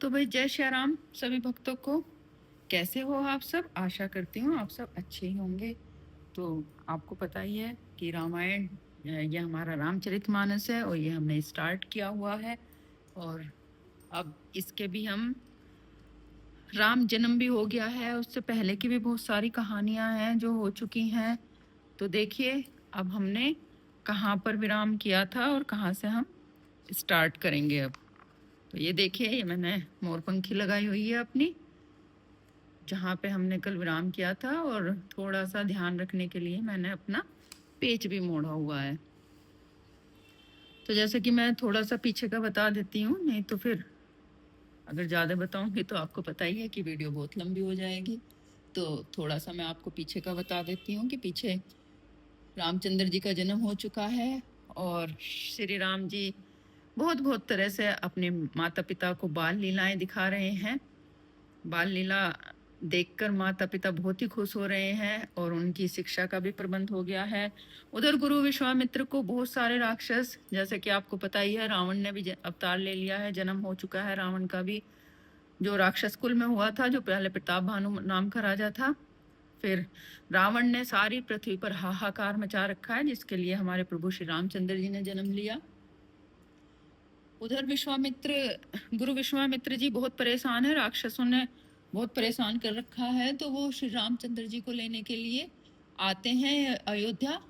तो भाई जय श्री राम सभी भक्तों को। कैसे हो आप सब? आशा करती हूँ आप सब अच्छे ही होंगे। तो आपको पता ही है कि रामायण ये हमारा रामचरितमानस है और ये हमने स्टार्ट किया हुआ है। और अब इसके भी हम राम जन्म भी हो गया है, उससे पहले की भी बहुत सारी कहानियां हैं जो हो चुकी हैं। तो देखिए अब हमने कहाँ पर विराम किया था और कहाँ से हम स्टार्ट करेंगे अब। तो ये देखिए, ये मैंने मोरपंखी लगाई हुई है अपनी, जहाँ पे हमने कल विराम किया था, और थोड़ा सा ध्यान रखने के लिए मैंने अपना पेज भी मोड़ा हुआ है। तो जैसे कि मैं थोड़ा सा पीछे का बता देती हूँ, नहीं तो फिर अगर ज़्यादा बताऊंगी तो आपको पता ही है कि वीडियो बहुत लंबी हो जाएगी। तो थोड़ा सा मैं आपको पीछे का बता देती हूँ कि पीछे रामचंद्र जी का जन्म हो चुका है और श्री राम जी बहुत बहुत तरह से अपने माता पिता को बाल लीलाएं दिखा रहे हैं। बाल लीला देखकर माता पिता बहुत ही खुश हो रहे हैं और उनकी शिक्षा का भी प्रबंध हो गया है। उधर गुरु विश्वामित्र को बहुत सारे राक्षस, जैसे कि आपको पता ही है, रावण ने भी अवतार ले लिया है, जन्म हो चुका है रावण का भी, जो राक्षस कुल में हुआ था, जो पहले प्रताप भानु नाम का राजा था। फिर रावण ने सारी पृथ्वी पर हाहाकार मचा रखा है, जिसके लिए हमारे प्रभु श्री रामचंद्र जी ने जन्म लिया। उधर गुरु विश्वामित्र जी बहुत परेशान है, राक्षसों ने बहुत परेशान कर रखा है। तो वो श्री रामचंद्र जी को लेने के लिए आते हैं अयोध्या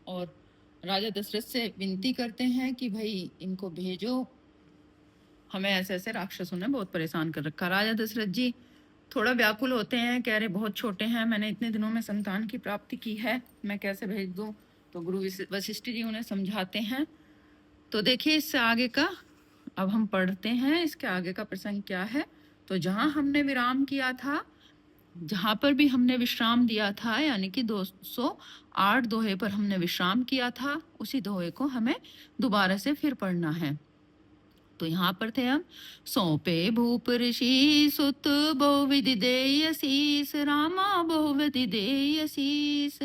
और राजा दशरथ से विनती करते हैं कि भाई इनको भेजो, हमें ऐसे ऐसे राक्षसों ने बहुत परेशान कर रखा। राजा दशरथ जी थोड़ा व्याकुल होते हैं, कह रहे बहुत छोटे हैं, मैंने इतने दिनों में संतान की प्राप्ति की है, मैं कैसे भेज दूं। तो गुरु वशिष्ठ जी उन्हें समझाते हैं। तो देखिए इससे आगे का अब हम पढ़ते हैं, इसके आगे का प्रसंग क्या है। तो जहां हमने विराम किया था, जहां पर भी हमने विश्राम दिया था, यानी कि 208 दोहे पर हमने विश्राम किया था, उसी दोहे को हमें दोबारा से फिर पढ़ना है। तो यहाँ पर थे हम। सौंपे भूप ऋषि सुत बहुविधि देय शीस, रामा बहुविधि देय शीस।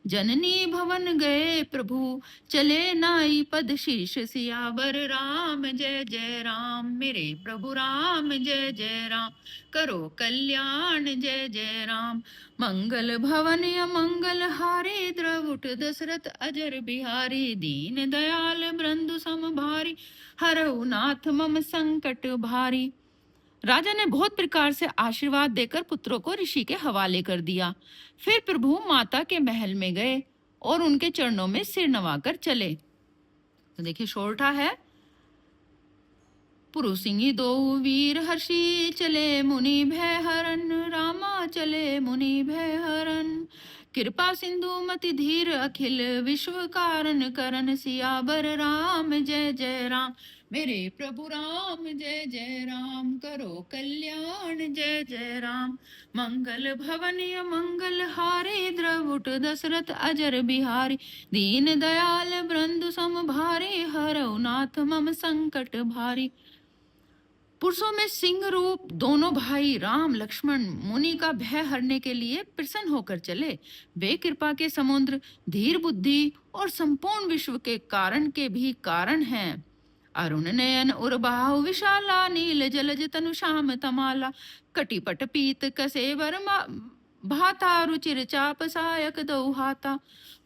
जननी भवन गए प्रभु, चले नाई पद शीश। सियावर राम जय जय राम, मेरे प्रभु राम जय जय राम। करो कल्याण जय जय राम, मंगल भवन अमंगल हारे। द्रवुट दशरथ अजर बिहारी, दीन दयाल बृंदु सम भारी। हरऊ नाथ मम संकट भारी। राजा ने बहुत प्रकार से आशीर्वाद देकर पुत्रों को ऋषि के हवाले कर दिया। फिर प्रभु माता के महल में गए और उनके चरणों में सिर नवाकर चले। तो देखिए शोरठा है। पुरुषिंगी दो वीर हर्षि, चले मुनि भय हरन। रामा चले मुनि भय हरन। कृपा सिंधु मति धीर अखिल, विश्व कारण करन। सियावर राम जय जय राम, मेरे प्रभु राम जय जय राम। करो कल्याण जय जय राम, मंगल भवन मंगल हारे। द्रवुट दशरथ अजर बिहारी, दीन दयाल बृंदु सम भारी। हरऊ नाथ मम संकट भारी। पुरुषों में सिंह रूप दोनों भाई राम लक्ष्मण मुनि का भय हरने के लिए प्रसन्न होकर चले। वे कृपा के समुद्र, धीर बुद्धि और संपूर्ण विश्व के कारण के भी कारण हैं। अरुण नयन उर्बाहु विशाला, नील जलज तनु श्याम तमाला। कटिपट पीत कसेवर भाता, रुचिर चाप सायक दो हाथा।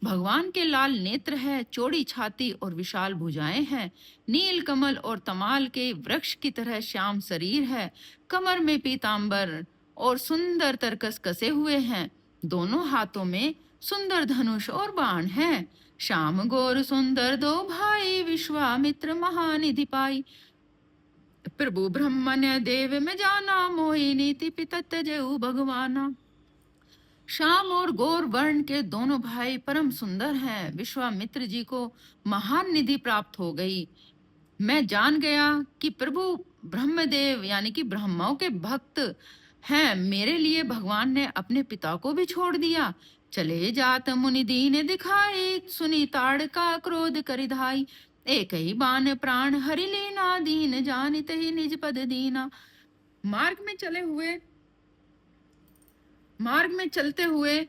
भगवान के लाल नेत्र है, चौड़ी छाती और विशाल भुजाएं हैं। नील कमल और तमाल के वृक्ष की तरह श्याम शरीर है। कमर में पीतांबर और सुंदर तरकस कसे हुए हैं। दोनों हाथों में सुंदर धनुष और बाण हैं। श्याम गौर सुंदर दो भाई, विश्वामित्र महानिधि पाई। प्रभु ब्रह्मण्य देव में जाना, मोहि नीति पिता त्यजऊ भगवाना। श्याम और गौर वर्ण के दोनों भाई परम सुंदर हैं। विश्वामित्र जी को महान निधि प्राप्त हो गई। मैं जान गया कि प्रभु ब्रह्मदेव यानी कि ब्रह्माओं के भक्त हैं। मेरे लिए भगवान ने अपने पिता को भी छोड़ दिया। चले जात मुनि दीन दिखाई, सुनी ताड़का क्रोध करिधाई। एक ही बाण प्राण हरि लीना, दीन जानित ही निज पद दीना। मार्ग में चलते हुए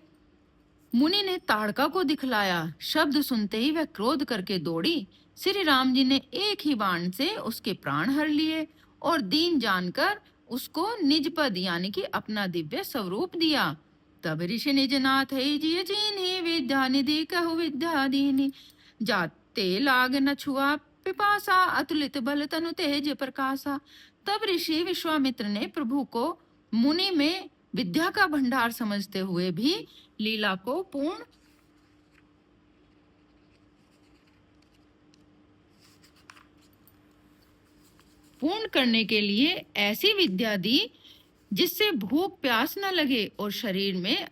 मुनि ने ताड़का को दिखलाया। शब्द सुनते ही वह क्रोध करके दौड़ी। श्री राम जी ने एक ही बाण से उसके प्राण हर लिए और दीन जानकर उसको निज पद यानी कि अपना दिव्य स्वरूप दिया। तब ऋषि निज नाथ है जिय चीन्ही विद्या निधि कहु विद्या दीनी। जाते लाग न छुआ पिपासा अतुलित बल तनु तेज प्रकाशा। तब ऋषि विश्वामित्र ने प्रभु को मुनि में विद्या का भंडार समझते हुए भी लीला को पूर्ण करने के लिए ऐसी विद्या दी जिससे भूख प्यास न लगे और शरीर में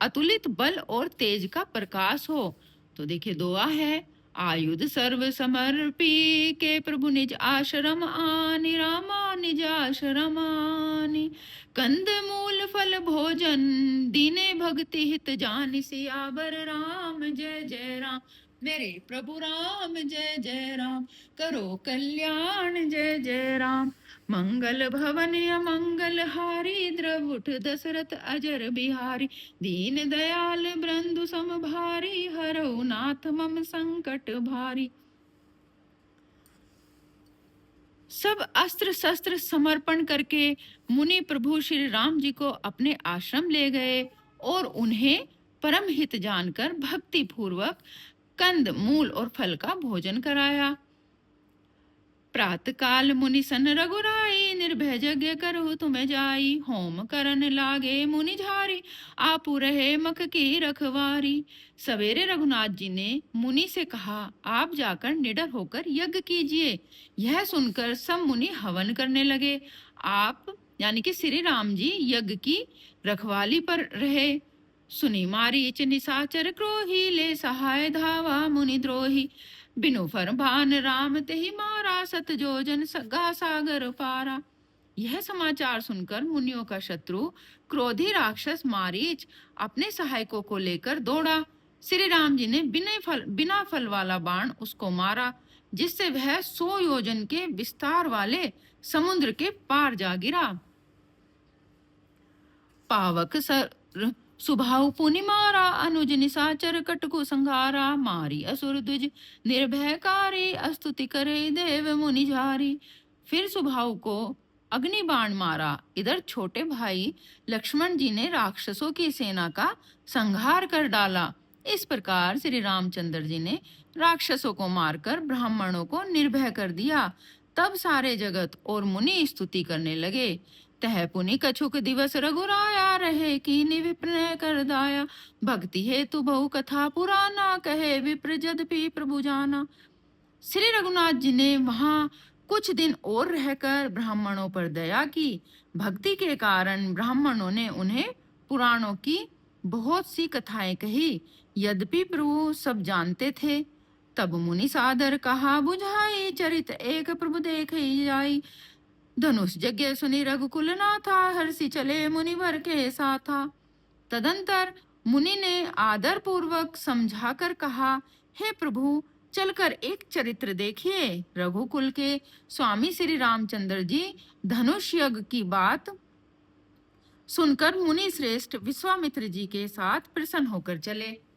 अतुलित बल और तेज का प्रकाश हो। तो देखिए दुआ है, आयुध सर्व समर्पी के प्रभु निज आश्रम आनि। रामा निज आश्रम आनि। कंद मूल फल भोजन दीने भक्ति हित जानि। सियावर राम जय जय राम, मेरे प्रभु राम जय जय राम। करो कल्याण जय जय राम। मंगल भवन अमंगल हारी द्रवुठ दशरथ अजर बिहारी। दीन दयाल बृंदु सम भारी हरौ नाथ मम संकट भारी। सब अस्त्र शस्त्र समर्पण करके मुनि प्रभु श्री राम जी को अपने आश्रम ले गए और उन्हें परम हित जानकर भक्ति पूर्वक कंद मूल और फल का भोजन कराया। प्रात काल मुनि सन रघुराई, निर्भय यज्ञ करहु तुम जाई। होम करन लागे मुनि झारी, आपु रहे मख की रखवारी। सवेरे रघुनाथ जी ने मुनि से कहा, आप जाकर निडर होकर यज्ञ कीजिए। यह सुनकर सब मुनि हवन करने लगे। आप यानी कि श्री राम जी यज्ञ की रखवाली पर रहे। सुनी मारीच निशाचर क्रोही, ले सहाय धावा मुनि द्रोही। बिनु फरमान राम तेहि मारा, सत जोजन सगा सागर पारा। यह समाचार सुनकर मुनियों का शत्रु क्रोधी राक्षस मारीच अपने सहायकों को लेकर दौड़ा। श्री राम जी ने बिना फल वाला बाण उसको मारा, जिससे वह 100 योजन के विस्तार वाले समुद्र के पार जा गिरा। पावक सर सुभाव पुनि मारा, अनुज निशाचर कटकु संघारा। मारी असुर द्विज निर्भयकारी, स्तुति करे देव मुनि झारी। फिर सुभाव को अग्नि बाण मारा। इधर छोटे भाई लक्ष्मण जी ने राक्षसों की सेना का संहार कर डाला। इस प्रकार श्री रामचंद्र जी ने राक्षसों को मारकर ब्राह्मणों को निर्भय कर दिया। तब सारे जगत और मुनि स्तुति करने लगे। तह पुनि कछुक दिवस रघुराया, रहे कीनि विप्र कर दाया। भक्ति हेतु बहु कथा पुराना, कहे विप्र जदपि प्रभु जाना। श्री रघुनाथ जी ने वहां कुछ दिन और रहकर ब्राह्मणों पर दया की। भक्ति के कारण ब्राह्मणों ने उन्हें पुराणों की बहुत सी कथाएं कही। यद्यपि प्रभु सब जानते थे। तब मुनि सादर कहा बुझाई, चरित एक प्रभु देखे जाई। धनुष यज्ञ सुनि रघुकुल नाथा, हर्षि चले मुनिवर के साथा। तदंतर मुनि ने आदर पूर्वक समझाकर कहा, हे प्रभु चलकर एक चरित्र देखिए। रघुकुल के स्वामी श्री रामचंद्र जी धनुष यज्ञ की बात सुनकर मुनि श्रेष्ठ विश्वामित्र जी के साथ प्रसन्न होकर चले।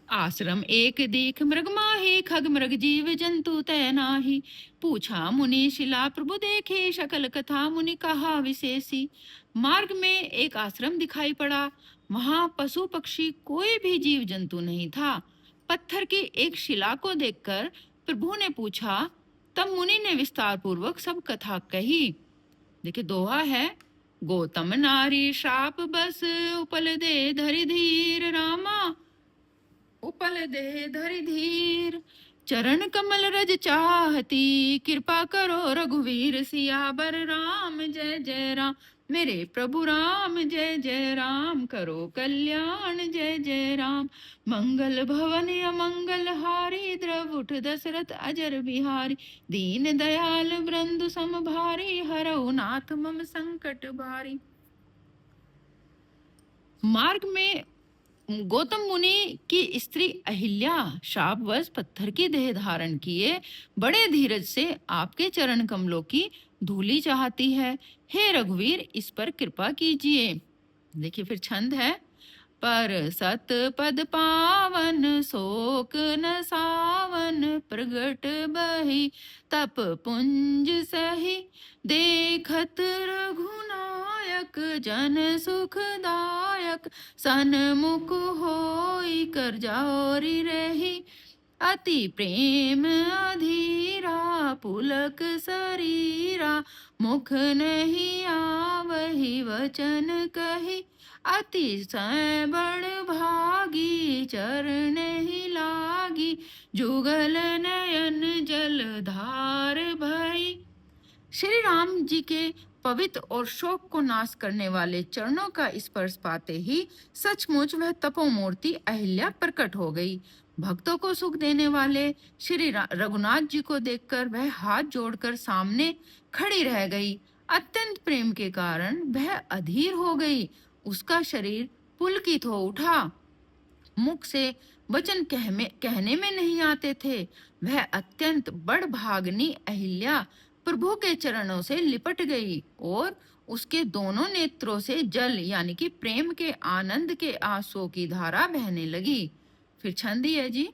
आश्रम एक दीख मृग माही, खग मृग जीव जंतु तय नाही। पूछा मुनि शिला प्रभु देखे, शकल कथा मुनि कहा विशेषी। मार्ग में एक आश्रम दिखाई पड़ा। वहां पशु पक्षी कोई भी जीव जंतु नहीं था। पत्थर की एक शिला को देखकर प्रभु ने पूछा। तब मुनि ने विस्तार पूर्वक सब कथा कही। देखिए दोहा है, गौतम नारी शाप बस, उपल दे धरि धीर। रामा उपल दे धरि धीर, चरण कमल रज चाहती। कृपा करो रघुवीर, सियावर राम जय जय राम। मेरे प्रभु राम जय जय राम। करो कल्याण जय जय राम। मंगल भवन अमंगल हारी, द्रवुठ दशरथ अजर बिहारी। दीन दयाल बृंदु सम भारी, हरौ नाथ मम संकट भारी। मार्ग में गौतम मुनि की स्त्री अहिल्या शापवश पत्थर की देह धारण किए बड़े धीरज से आपके चरण कमलों की धूली चाहती है। हे रघुवीर इस पर कृपा कीजिए। देखिए फिर छंद है, पर सत पद पावन शोक न सावन, प्रगट बही तप पुंज सही, देखत रघुनायक जन सुखदायक, सन्मुख होई कर जाओरी रही, अति प्रेम अधीरा पुलक शरीरा, मुख नहीं आवहि वचन कही, अतिशय बड़ भागी चरण ही लागी, जुगल नयन जल धार भई। श्री राम जी के पवित्र और शोक को नाश करने वाले चरणों का स्पर्श पाते ही सचमुच वह तपोमूर्ति अहिल्या प्रकट हो गई। भक्तों को सुख देने वाले श्री रघुनाथ जी को देखकर वह हाथ जोड़कर सामने खड़ी रह गई। अत्यंत प्रेम के कारण वह अधीर हो गई। उसका शरीर पुलकित हो उठा, मुख से वचन कहने में नहीं आते थे। वह अत्यंत बड़ भागनी अहिल्या प्रभु के चरणों से लिपट गई और उसके दोनों नेत्रों से जल यानी कि प्रेम के आनंद के आंसुओं की धारा बहने लगी। फिर छंदी है जी।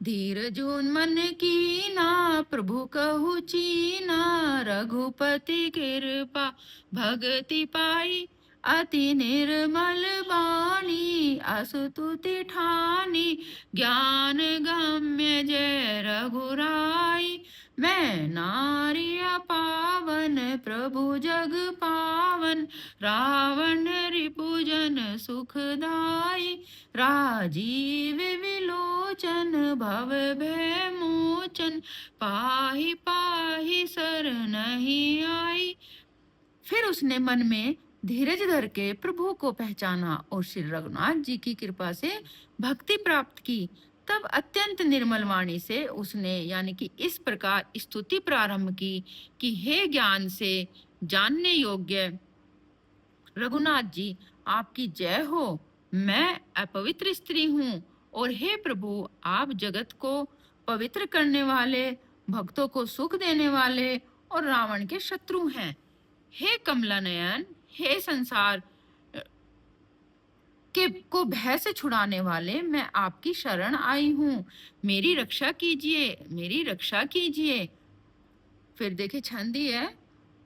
धीर जोन मन कीना प्रभु कहु चीना, रघुपति कृपा भगति पाई, अति निर्मल बानी असुतुति ठानी, ज्ञान गम्य जय रघुराई, मैं नारी पावन प्रभु जग पावन, रावण रिपुजन सुखदाई, राजीव विलोचन भव भय मोचन, पाहि पाहि शरणहि आई। फिर उसने मन में धीरज धर के प्रभु को पहचाना और श्री रघुनाथ जी की कृपा से भक्ति प्राप्त की। तब अत्यंत निर्मल वाणी से उसने यानी कि इस प्रकार स्तुति प्रारंभ की कि हे ज्ञान से जानने योग्य रघुनाथ जी, आपकी जय हो। मैं अपवित्र स्त्री हूँ और हे प्रभु, आप जगत को पवित्र करने वाले, भक्तों को सुख देने वाले और रावण के शत्रु हैं। हे कमला नयन, हे संसार के को भय से छुड़ाने वाले, मैं आपकी शरण आई हूँ। मेरी रक्षा कीजिए, मेरी रक्षा कीजिए। फिर देखे छंदी है।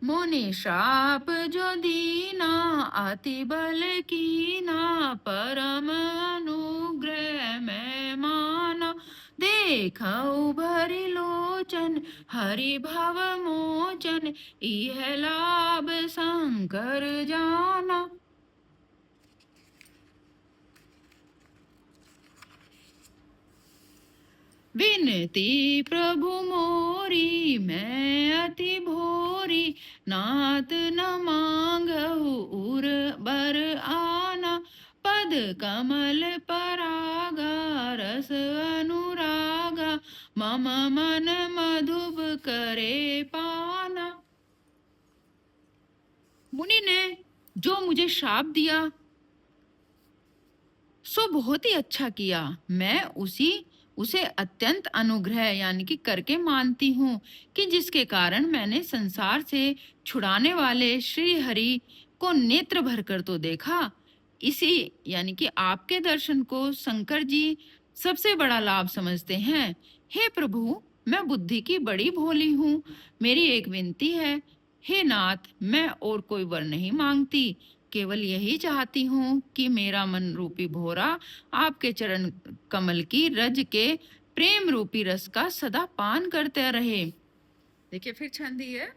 मोनि श्राप जो दीना, अति बल कीना, परम अनुग्रह मैं माना, देखऊ भरी लोचन हरि भव मोचन, इह लाभ शंकर जाना। विनती प्रभु मोरी मैं अति भोरी, नाथ न मांगहु उर बर आना, पद कमल परागा रस अनुरागा, मम मन मधुप करे पाना। मुनि ने जो मुझे श्राप दिया सो बहुत ही अच्छा किया। मैं उसे अत्यंत अनुग्रह यानी कि करके मानती हूँ कि जिसके कारण मैंने संसार से छुड़ाने वाले श्री हरि को नेत्र भर कर तो देखा। इसी यानी कि आपके दर्शन को शंकर जी सबसे बड़ा लाभ समझते हैं। हे प्रभु, मैं बुद्धि की बड़ी भोली हूँ। मेरी एक विनती है, हे नाथ, मैं और कोई वर नहीं मांगती, केवल यही चाहती हूँ कि मेरा मन रूपी भोरा आपके चरण कमल की रज के प्रेम रूपी रस का सदा पान करते रहे। देखिए फिर छंदी है।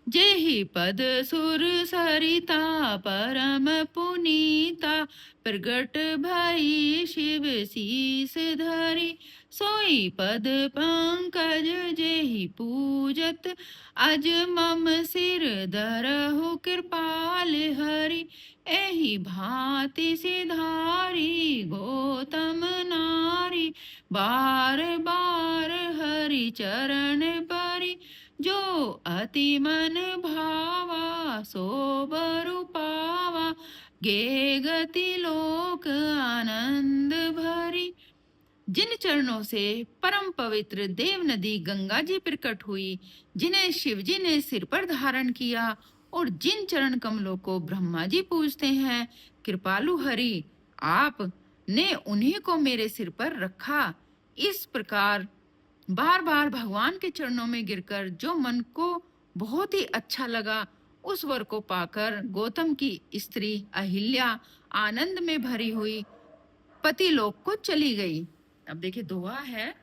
जेहि पद सुर सरिता परम पुनीता, प्रगट भई शिव शीस धरी, सोई पद पंकज जेहि पूजत, अज मम सिर धरहु कृपाल हरि, एहि भांति सिधारी गौतम नारी, बार बार हरि चरण परी, जो अति मन भावा सो बरु पावा, गे गति लोक आनंद भरी। जिन चरणों से परम पवित्र देव नदी गंगा जी प्रकट हुई, जिन्हें शिव जी ने सिर पर धारण किया और जिन चरण कमलों को ब्रह्मा जी पूजते हैं, कृपालु हरि, आप ने उन्हीं को मेरे सिर पर रखा। इस प्रकार बार बार भगवान के चरणों में गिरकर जो मन को बहुत ही अच्छा लगा, उस वर को पाकर गौतम की स्त्री अहिल्या आनंद में भरी हुई पति लोक को चली गई। अब देखिए दुआ है,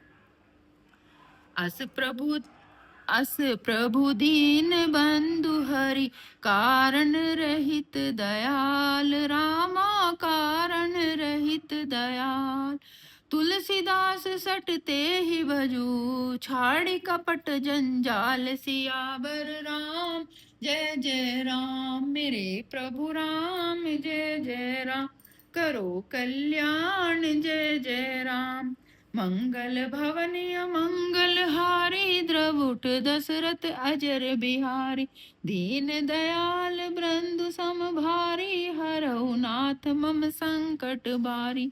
अस प्रभु दीन बंधु हरि, कारण रहित दयाल रामा, कारण रहित दयाल। तुलसीदास सटते ही भजू, छाड़ी कपट जंजाल, सियावर राम जय जय राम, मेरे प्रभु राम जय जय राम, करो कल्याण जय जय राम। मंगल भवनीय मंगल हारी, द्रवुट दशरथ अजर बिहारी, दीन दयाल बृंदु सम भारी, हरहु नाथ मम संकट बारी।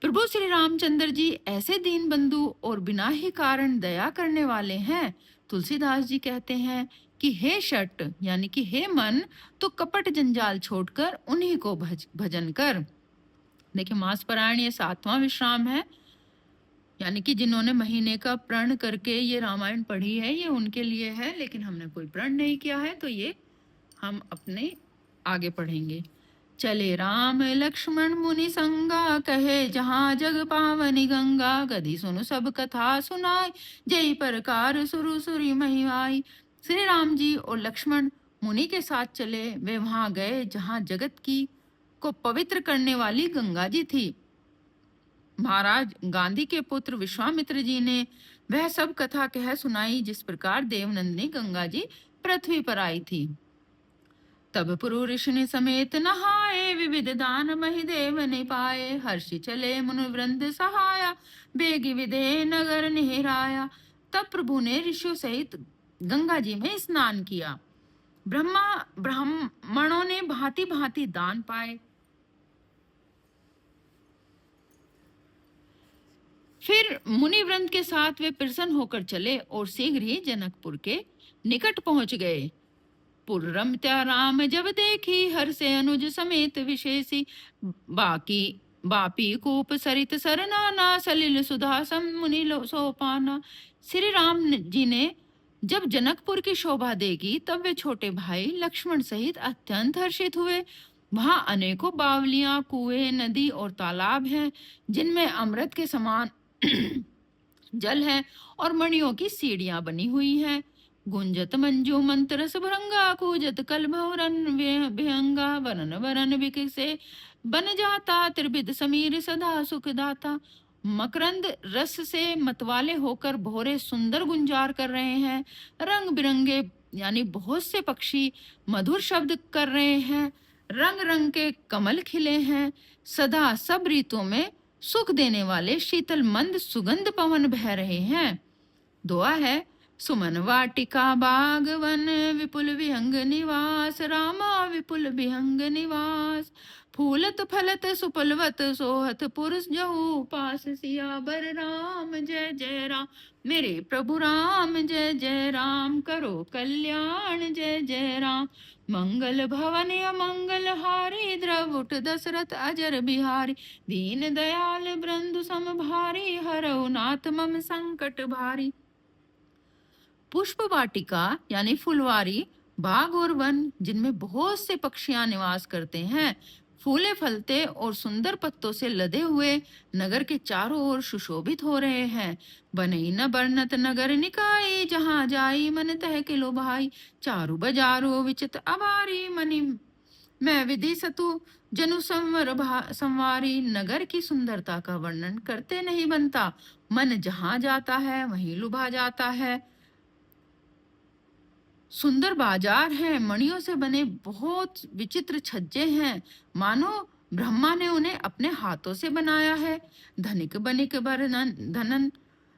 प्रभु श्री रामचंद्र जी ऐसे दीन बंधु और बिना ही कारण दया करने वाले हैं। तुलसीदास जी कहते हैं कि हे शट यानी कि हे मन, तो कपट जंजाल छोड़कर उन्हीं को भजन कर। देखिए मास पारायण ये 7वां विश्राम है, यानी कि जिन्होंने महीने का प्रण करके ये रामायण पढ़ी है ये उनके लिए है, लेकिन हमने कोई प्रण नहीं किया है तो ये हम अपने आगे पढ़ेंगे। चले राम लक्ष्मण मुनि संगा, कहे जहाँ जग पावनी गंगा, गदी सुनु सब कथा सुनाई, जय प्रकार सुरु सुरी महिमाई। श्री राम जी और लक्ष्मण मुनि के साथ चले, वे वहां गए जहाँ जगत की को पवित्र करने वाली गंगा जी थी। महाराज गांधी के पुत्र विश्वामित्र जी ने वह सब कथा कह सुनाई, जिस प्रकार देवनंदिनी गंगा जी पृथ्वी पर आई थी। तब पुरु ऋषि समेत नहाए, विविध दान महि देव ने पाए, हर्षि चले मुनि वृंद सहाया, बेगी विदे नगर निहराया। तब प्रभु ने ऋषियों सहित गंगा जी में स्नान किया। ब्राह्मणों ने भांति भांति दान पाए। फिर मुनि वृंद के साथ वे प्रसन्न होकर चले और शीघ्र ही जनकपुर के निकट पहुंच गए। पुर रमत्या राम जब देखी, हर से अनुज समेत विशेषी, बापी कूप सरित सरनाना, सलिल सुधा सम मुनि सोपाना। श्री राम जी ने जब जनकपुर की शोभा देखी, तब वे छोटे भाई लक्ष्मण सहित अत्यंत हर्षित हुए। वहां अनेकों बावलियां, कुएं, नदी और तालाब हैं, जिनमें अमृत के समान जल है और मणियों की सीढ़ियां बनी हुई हैं। गुंजत मंजू मंत्रस भृंगा, कूजत कलभौरन विहंगा, वरन वरन विकसे बन जाता, त्रिविध समीर सदा सुख दाता। मकरंद रस से मतवाले होकर भोरे सुंदर गुंजार कर रहे हैं। रंग बिरंगे यानी बहुत से पक्षी मधुर शब्द कर रहे हैं। रंग रंग के कमल खिले हैं। सदा सब ऋतुओं में सुख देने वाले शीतल मंद सुगंध पवन बह रहे हैं। दुआ है, सुमन वाटिका बागवन, विपुल विहंग निवास, रामा विपुल विहंग निवास। फूलत फलत सुपलवत सोहत, पुरुष जहू पास, सियावर राम जय जय राम, मेरे प्रभु राम जय जय राम, करो कल्याण जय जय राम। मंगल भवन मंगल हारी, द्रवुट दशरथ अजर बिहारी, दीन दयाल बृंदु सम भारी, हरहु नाथ मम संकट भारी। पुष्प वाटिका यानी फुलवारी, बाग और वन जिनमें बहुत से पक्षियां निवास करते हैं, फूले फलते और सुंदर पत्तों से लदे हुए नगर के चारों ओर सुशोभित हो रहे हैं। बनई न बरनत नगर निकाई, जहां जाई मन तह के लो भाई, चारु बजारो विचित अबारी, मनि मैं विधि सतु जनु संवारी। नगर की सुंदरता का वर्णन करते नहीं बनता, मन जहां जाता है वहीं लुभा जाता है। सुंदर बाजार है, मणियों से बने बहुत विचित्र छज्जे हैं, मानो ब्रह्मा ने उन्हें अपने हाथों से बनाया है। धनिक बनिक धनन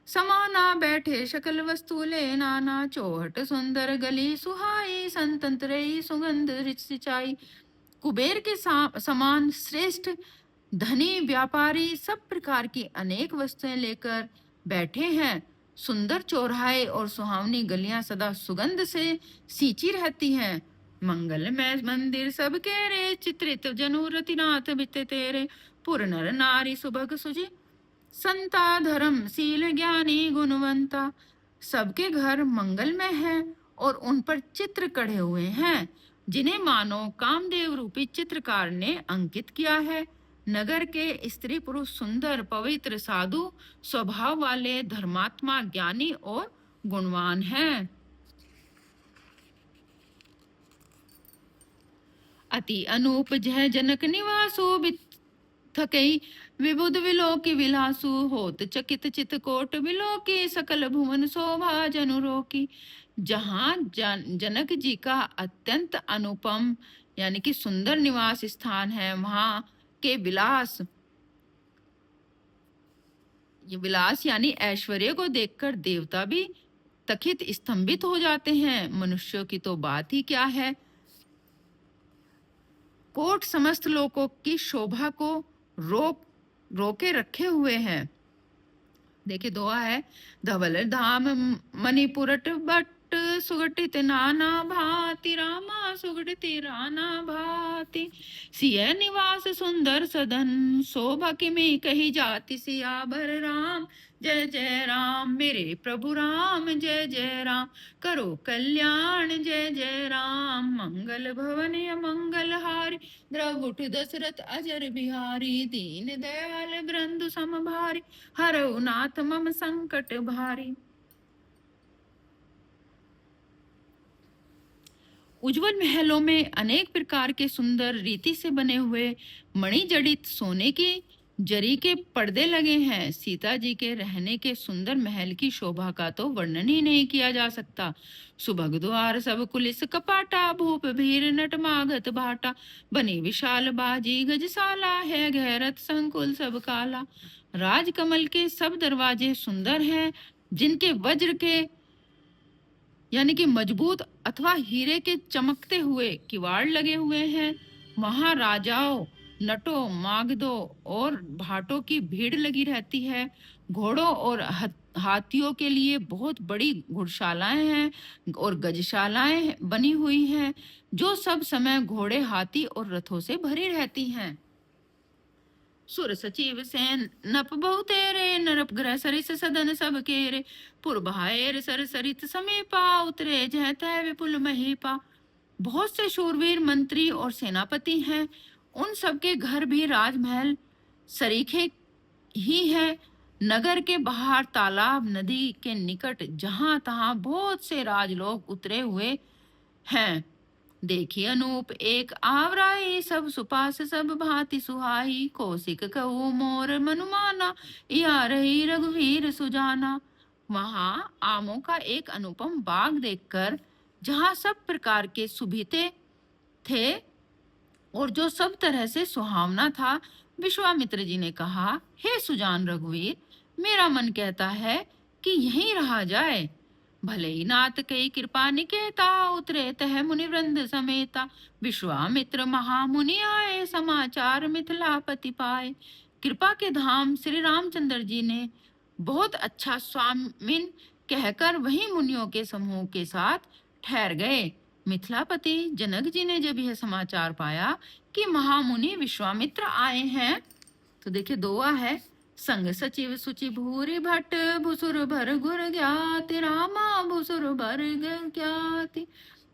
समाना, बैठे शकल वस्तु ले नाना, चौहट सुंदर गली सुहाई, संतंत्र सुगंध सिंचाई। कुबेर के समान श्रेष्ठ धनी व्यापारी सब प्रकार की अनेक वस्तुएं लेकर बैठे हैं। सुंदर चौराहे और सुहावनी गलियां सदा सुगंध से सींची रहती हैं। मंगलमय मंदिर सबके रे, चित्रित जनु रतिनाथ बिते तेरे। पुर नर नारी सुभग सुजि, संता धर्म शील ज्ञानी गुणवंता। सबके घर मंगलमय है और उन पर चित्र कढ़े हुए हैं, जिन्हें मानो कामदेव रूपी चित्रकार ने अंकित किया है। नगर के स्त्री पुरुष सुंदर पवित्र साधु स्वभाव वाले धर्मात्मा ज्ञानी और गुणवान हैं। अति अनूप जह जनक निवासो, थकई विबुध विलोकी विलासु। होत चकित चित कोट विलोकी, सकल भुवन शोभा जनु रोकी। जहाँ जनक जी का अत्यंत अनुपम यानी कि सुंदर निवास स्थान है, वहां के विलास, ये विलास यानी ऐश्वर्य को देखकर देवता भी तखित स्तंभित हो जाते हैं। मनुष्यों की तो बात ही क्या है। कोट समस्त लोकों की शोभा को रोके रखे हुए हैं। देखिए दुआ है, धवल धाम मणिपुरट बट, सुगटित नाना भांति रामा, सुगटित राना भांति। सिय निवास सुंदर सदन, शोभा किमि कही जाति सियावर राम। जय जय राम मेरे प्रभु राम, जय जय राम करो कल्याण। जय जय राम मंगल भवन मंगल हारी, द्रवुठ दशरथ अजर बिहारी। दीन दयाल बृंदु समभारी, हरऊ नाथ मम संकट भारी। उज्जवल महलों में अनेक प्रकार के सुंदर रीति से बने हुए मणिजड़ित सोने की जरी के पर्दे लगे हैं। सीता जी के रहने के सुंदर महल की शोभा का तो वर्णन ही नहीं किया जा सकता। सुभग द्वार सब कुलिस कपाटा, भूप भीर नट मागत भाटा। बनी विशाल बाजी गजशाला, है गहरत संकुल सब काला। राजकमल के सब दरवाजे सुंदर हैं, जिनके वज्र के यानी कि मजबूत अथवा हीरे के चमकते हुए किवाड़ लगे हुए हैं। वहां राजाओं, नटों, मागधों और भाटों की भीड़ लगी रहती है। घोड़ों और हाथियों के लिए बहुत बड़ी घुड़शालाएं हैं और गजशालाएं बनी हुई हैं, जो सब समय घोड़े, हाथी और रथों से भरी रहती हैं। सुर सचिव सेन नप बहु तेरे, नरप ग्रह सरिस सदन सब केरे। पुरभाएर सर सरित समीपा, उतरे जह तह विपुल महीपा। बहुत से शूरवीर मंत्री और सेनापति हैं, उन सबके घर भी राजमहल सरीखे ही है। नगर के बाहर तालाब, नदी के निकट जहां तहां बहुत से राजलोग उतरे हुए हैं। देखी अनूप एक आवराई, सब सुपास सब भांति सुहाई। कौशिक कहू मोर मनुमाना, या रही रघुवीर सुजाना। वहां आमों का एक अनुपम बाग देखकर, जहां सब प्रकार के सुभीते थे और जो सब तरह से सुहावना था, विश्वामित्र जी ने कहा, हे सुजान रघुवीर, मेरा मन कहता है कि यहीं रहा जाए। भले ही नाथ कई कृपा निकेता, उतरे तह मुनि वृंद समेता। विश्वामित्र महामुनि आए, समाचार मिथिलापति पाए। कृपा के धाम श्री रामचंद्र जी ने बहुत अच्छा स्वामिन कहकर वहीं मुनियों के समूह के साथ ठहर गए। मिथिलापति जनक जी ने जब यह समाचार पाया कि महामुनि विश्वामित्र आए हैं, तो देखिए दोआ है, संग सचिव सुचि भूरि भट्ट, भुसुर भर गुर ज्ञाति रामा, भुसुर भर ज्ञाति।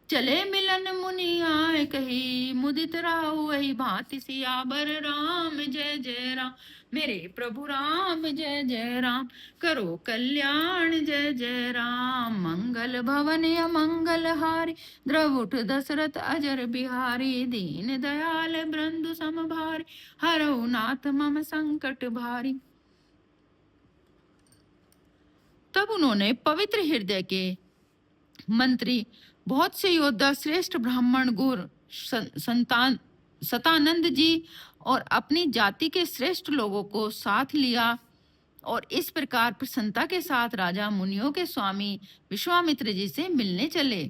चले मिलन मुनि आए कही, मुदित राहु वही भांति सियावर राम। जय जय राम मेरे प्रभु राम, जय जय राम करो कल्याण। जय जय राम मंगल भवन मंगल हारी, द्रवुठ दशरथ अजर बिहारी। दीन दयाल बृंदु समभारी, हरऊ नाथ मम संकट भारी। तब उन्होंने पवित्र हृदय के मंत्री, बहुत से योद्धा, श्रेष्ठ ब्राह्मण, गुर संतान सतानंद जी और अपनी जाति के श्रेष्ठ लोगों को साथ लिया और इस प्रकार प्रसन्नता के साथ राजा मुनियों के स्वामी विश्वामित्र जी से मिलने चले।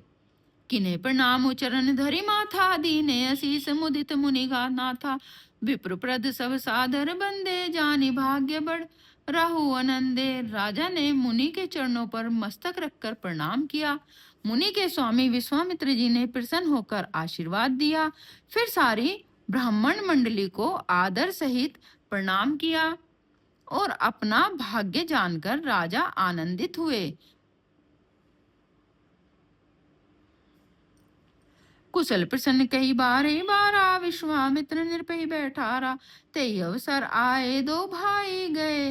किन्हें प्रणाम उचरण धरि माथा, दीने असीस मुदित मुनि गाना था। विप्रप्रद सब सादर बंदे, जानि भाग्य बड़ राहु आनंदे। राजा ने मुनि के चरणों पर मस्तक रखकर प्रणाम किया। मुनि के स्वामी विश्वामित्र जी ने प्रसन्न होकर आशीर्वाद दिया। फिर सारी ब्राह्मण मंडली को आदर सहित प्रणाम किया और अपना भाग्य जानकर राजा आनंदित हुए। कुशल प्रसन्न कई बारे बारा, विश्वामित्र निरपै बैठारा। ते अवसर आए दो भाई गए,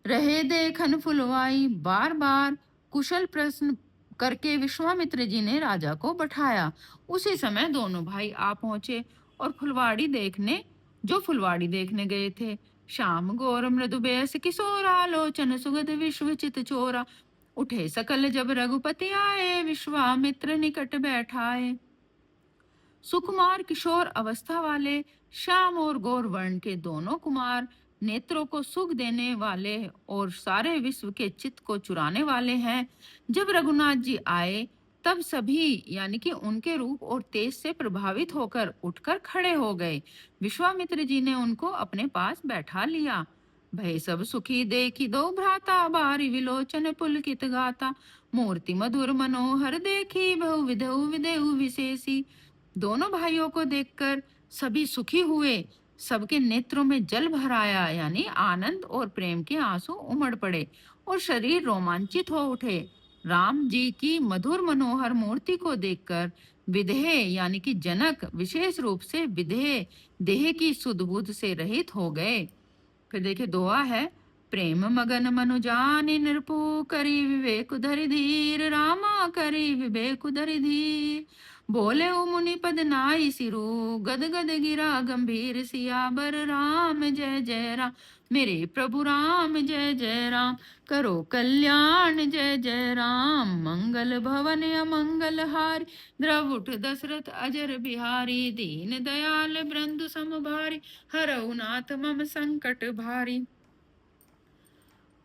रहे देखन फुलवाई। बार बार कुशल प्रश्न करके विश्वामित्र जी ने राजा को बैठाया। उसी समय दोनों भाई आ पहुंचे और फुलवाड़ी देखने गए थे। श्याम गौर मृदु बेस किशोरा, लोचन सुगध विश्वचित चोरा। उठे सकल जब रघुपति आए, विश्वामित्र निकट बैठाए। सुकुमार किशोर अवस्था वाले श्याम और गौर वर्ण के दोनों कुमार, नेत्रों को सुख देने वाले और सारे विश्व के चित्त को चुराने वाले हैं। जब रघुनाथ जी आए तब सभी यानी कि उनके रूप और तेज से प्रभावित होकर उठकर खड़े हो गए। विश्वामित्र जी ने उनको अपने पास बैठा लिया। भय सब सुखी देखी दो भ्राता, बारी विलोचन पुलकित गाता। मूर्ति मधुर मनोहर देखी, बहु विधु विदेहु विशेषी। दोनों भाइयों को देखकर सभी सुखी हुए। सबके नेत्रों में जल भर आया यानी आनंद और प्रेम के आंसू उमड़ पड़े और शरीर रोमांचित हो उठे। राम जी की मधुर मनोहर मूर्ति को देखकर विदेह यानी कि जनक विशेष रूप से विदेह देह की सुध बुध से रहित हो गए। फिर देखिए दुआ है। प्रेम मगन मनुजानि नृपु, करी विवेक धरि धीर। रामा करी विवेक धरि धीर, बोले ओ मुनि पद नाई सिरु। गद गद गिरा गंभीर, सियाबर राम जय जय राम। मेरे प्रभु राम जय जय राम, करो कल्याण जय जय राम। मंगल भवन अमंगल हारी, द्रवुठ दशरथ अजर बिहारी। दीन दयाल बृंदु सम भारी, हरऊ नाथ मम संकट भारी।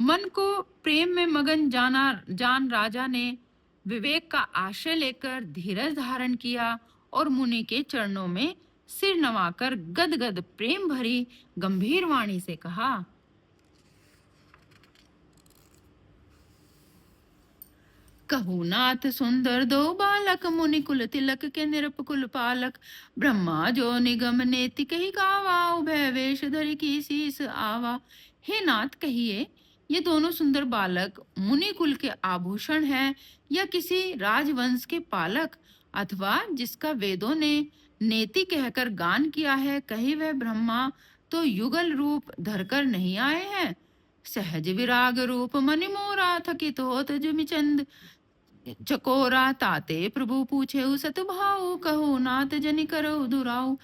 मन को प्रेम में मगन जान राजा ने विवेक का आश्रय लेकर धीरज धारण किया और मुनि के चरणों में सिर नवाकर गदगद प्रेम भरी गंभीर वाणी से कहा। कहू नाथ सुंदर दो बालक, मुनि कुल तिलक के निरप कुल पालक। ब्रह्मा जो निगम नेति कही गावा, उभय वेश धरि की शीस आवा। हे नाथ कहिए, ये दोनों सुंदर बालक मुनि कुल के आभूषण हैं या किसी राजवंश के पालक, अथवा जिसका वेदों ने नेति कहकर गान किया है। कही वह ब्रह्मा तो युगल रूप धरकर नहीं आए हैं। सहज विराग रूप मनि मोरा, थकित होत जिमि चंद चकोरा। ताते प्रभु पूछे सत भाऊ, कहो नाथ जनि करो दुराऊ।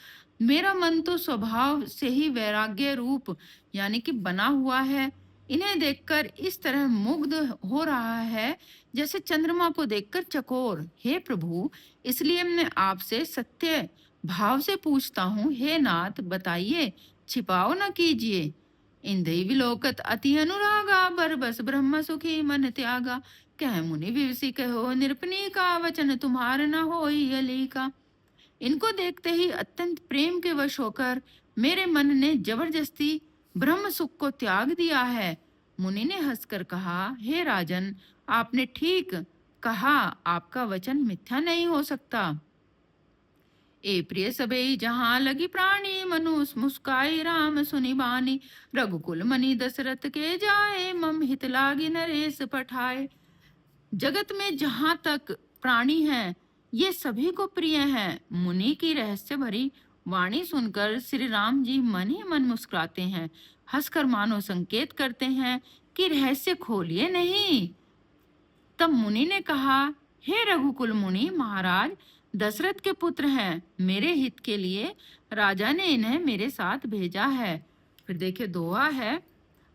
मेरा मन तो स्वभाव से ही वैराग्य रूप यानी कि बना हुआ है। इन्हें देखकर इस तरह मुग्ध हो रहा है जैसे चंद्रमा को देखकर चकोर। हे प्रभु, इसलिए मैं आपसे सत्य भाव से पूछता हूँ। हे नाथ बताइए, छिपाओ न कीजिए। इंद्रिय विलोकत अति अनुरागा, बरबस ब्रह्म सुखी मन त्यागा। कह मुनि विवसी कहो निरपनी का, वचन तुम्हार न होई अली का। इनको देखते ही अत्यंत प्रेम के वश होकर मेरे मन ने जबरदस्ती ब्रह्म सुख को त्याग दिया है। मुनि ने हंसकर कहा, हे राजन, आपने ठीक कहा, आपका वचन मिथ्या नहीं हो सकता। ए प्रिय सबई जहां लगी प्राणी, मनुष मुस्काई राम सुनि बानी। रघुकुल मनि दशरथ के जाए, मम हित लागी नरेश पठाए। जगत में जहां तक प्राणी हैं, ये सभी को प्रिय हैं। मुनि की रहस्य भरी वाणी सुनकर श्री राम जी मन ही मन मुस्कुराते हैं, हंसकर मानो संकेत करते हैं कि रहस्य खोलिए नहीं। तब मुनि ने कहा, हे रघुकुल मुनि महाराज, दशरथ के पुत्र हैं। मेरे हित के लिए राजा ने इन्हें मेरे साथ भेजा है। फिर देखिए दोहा है।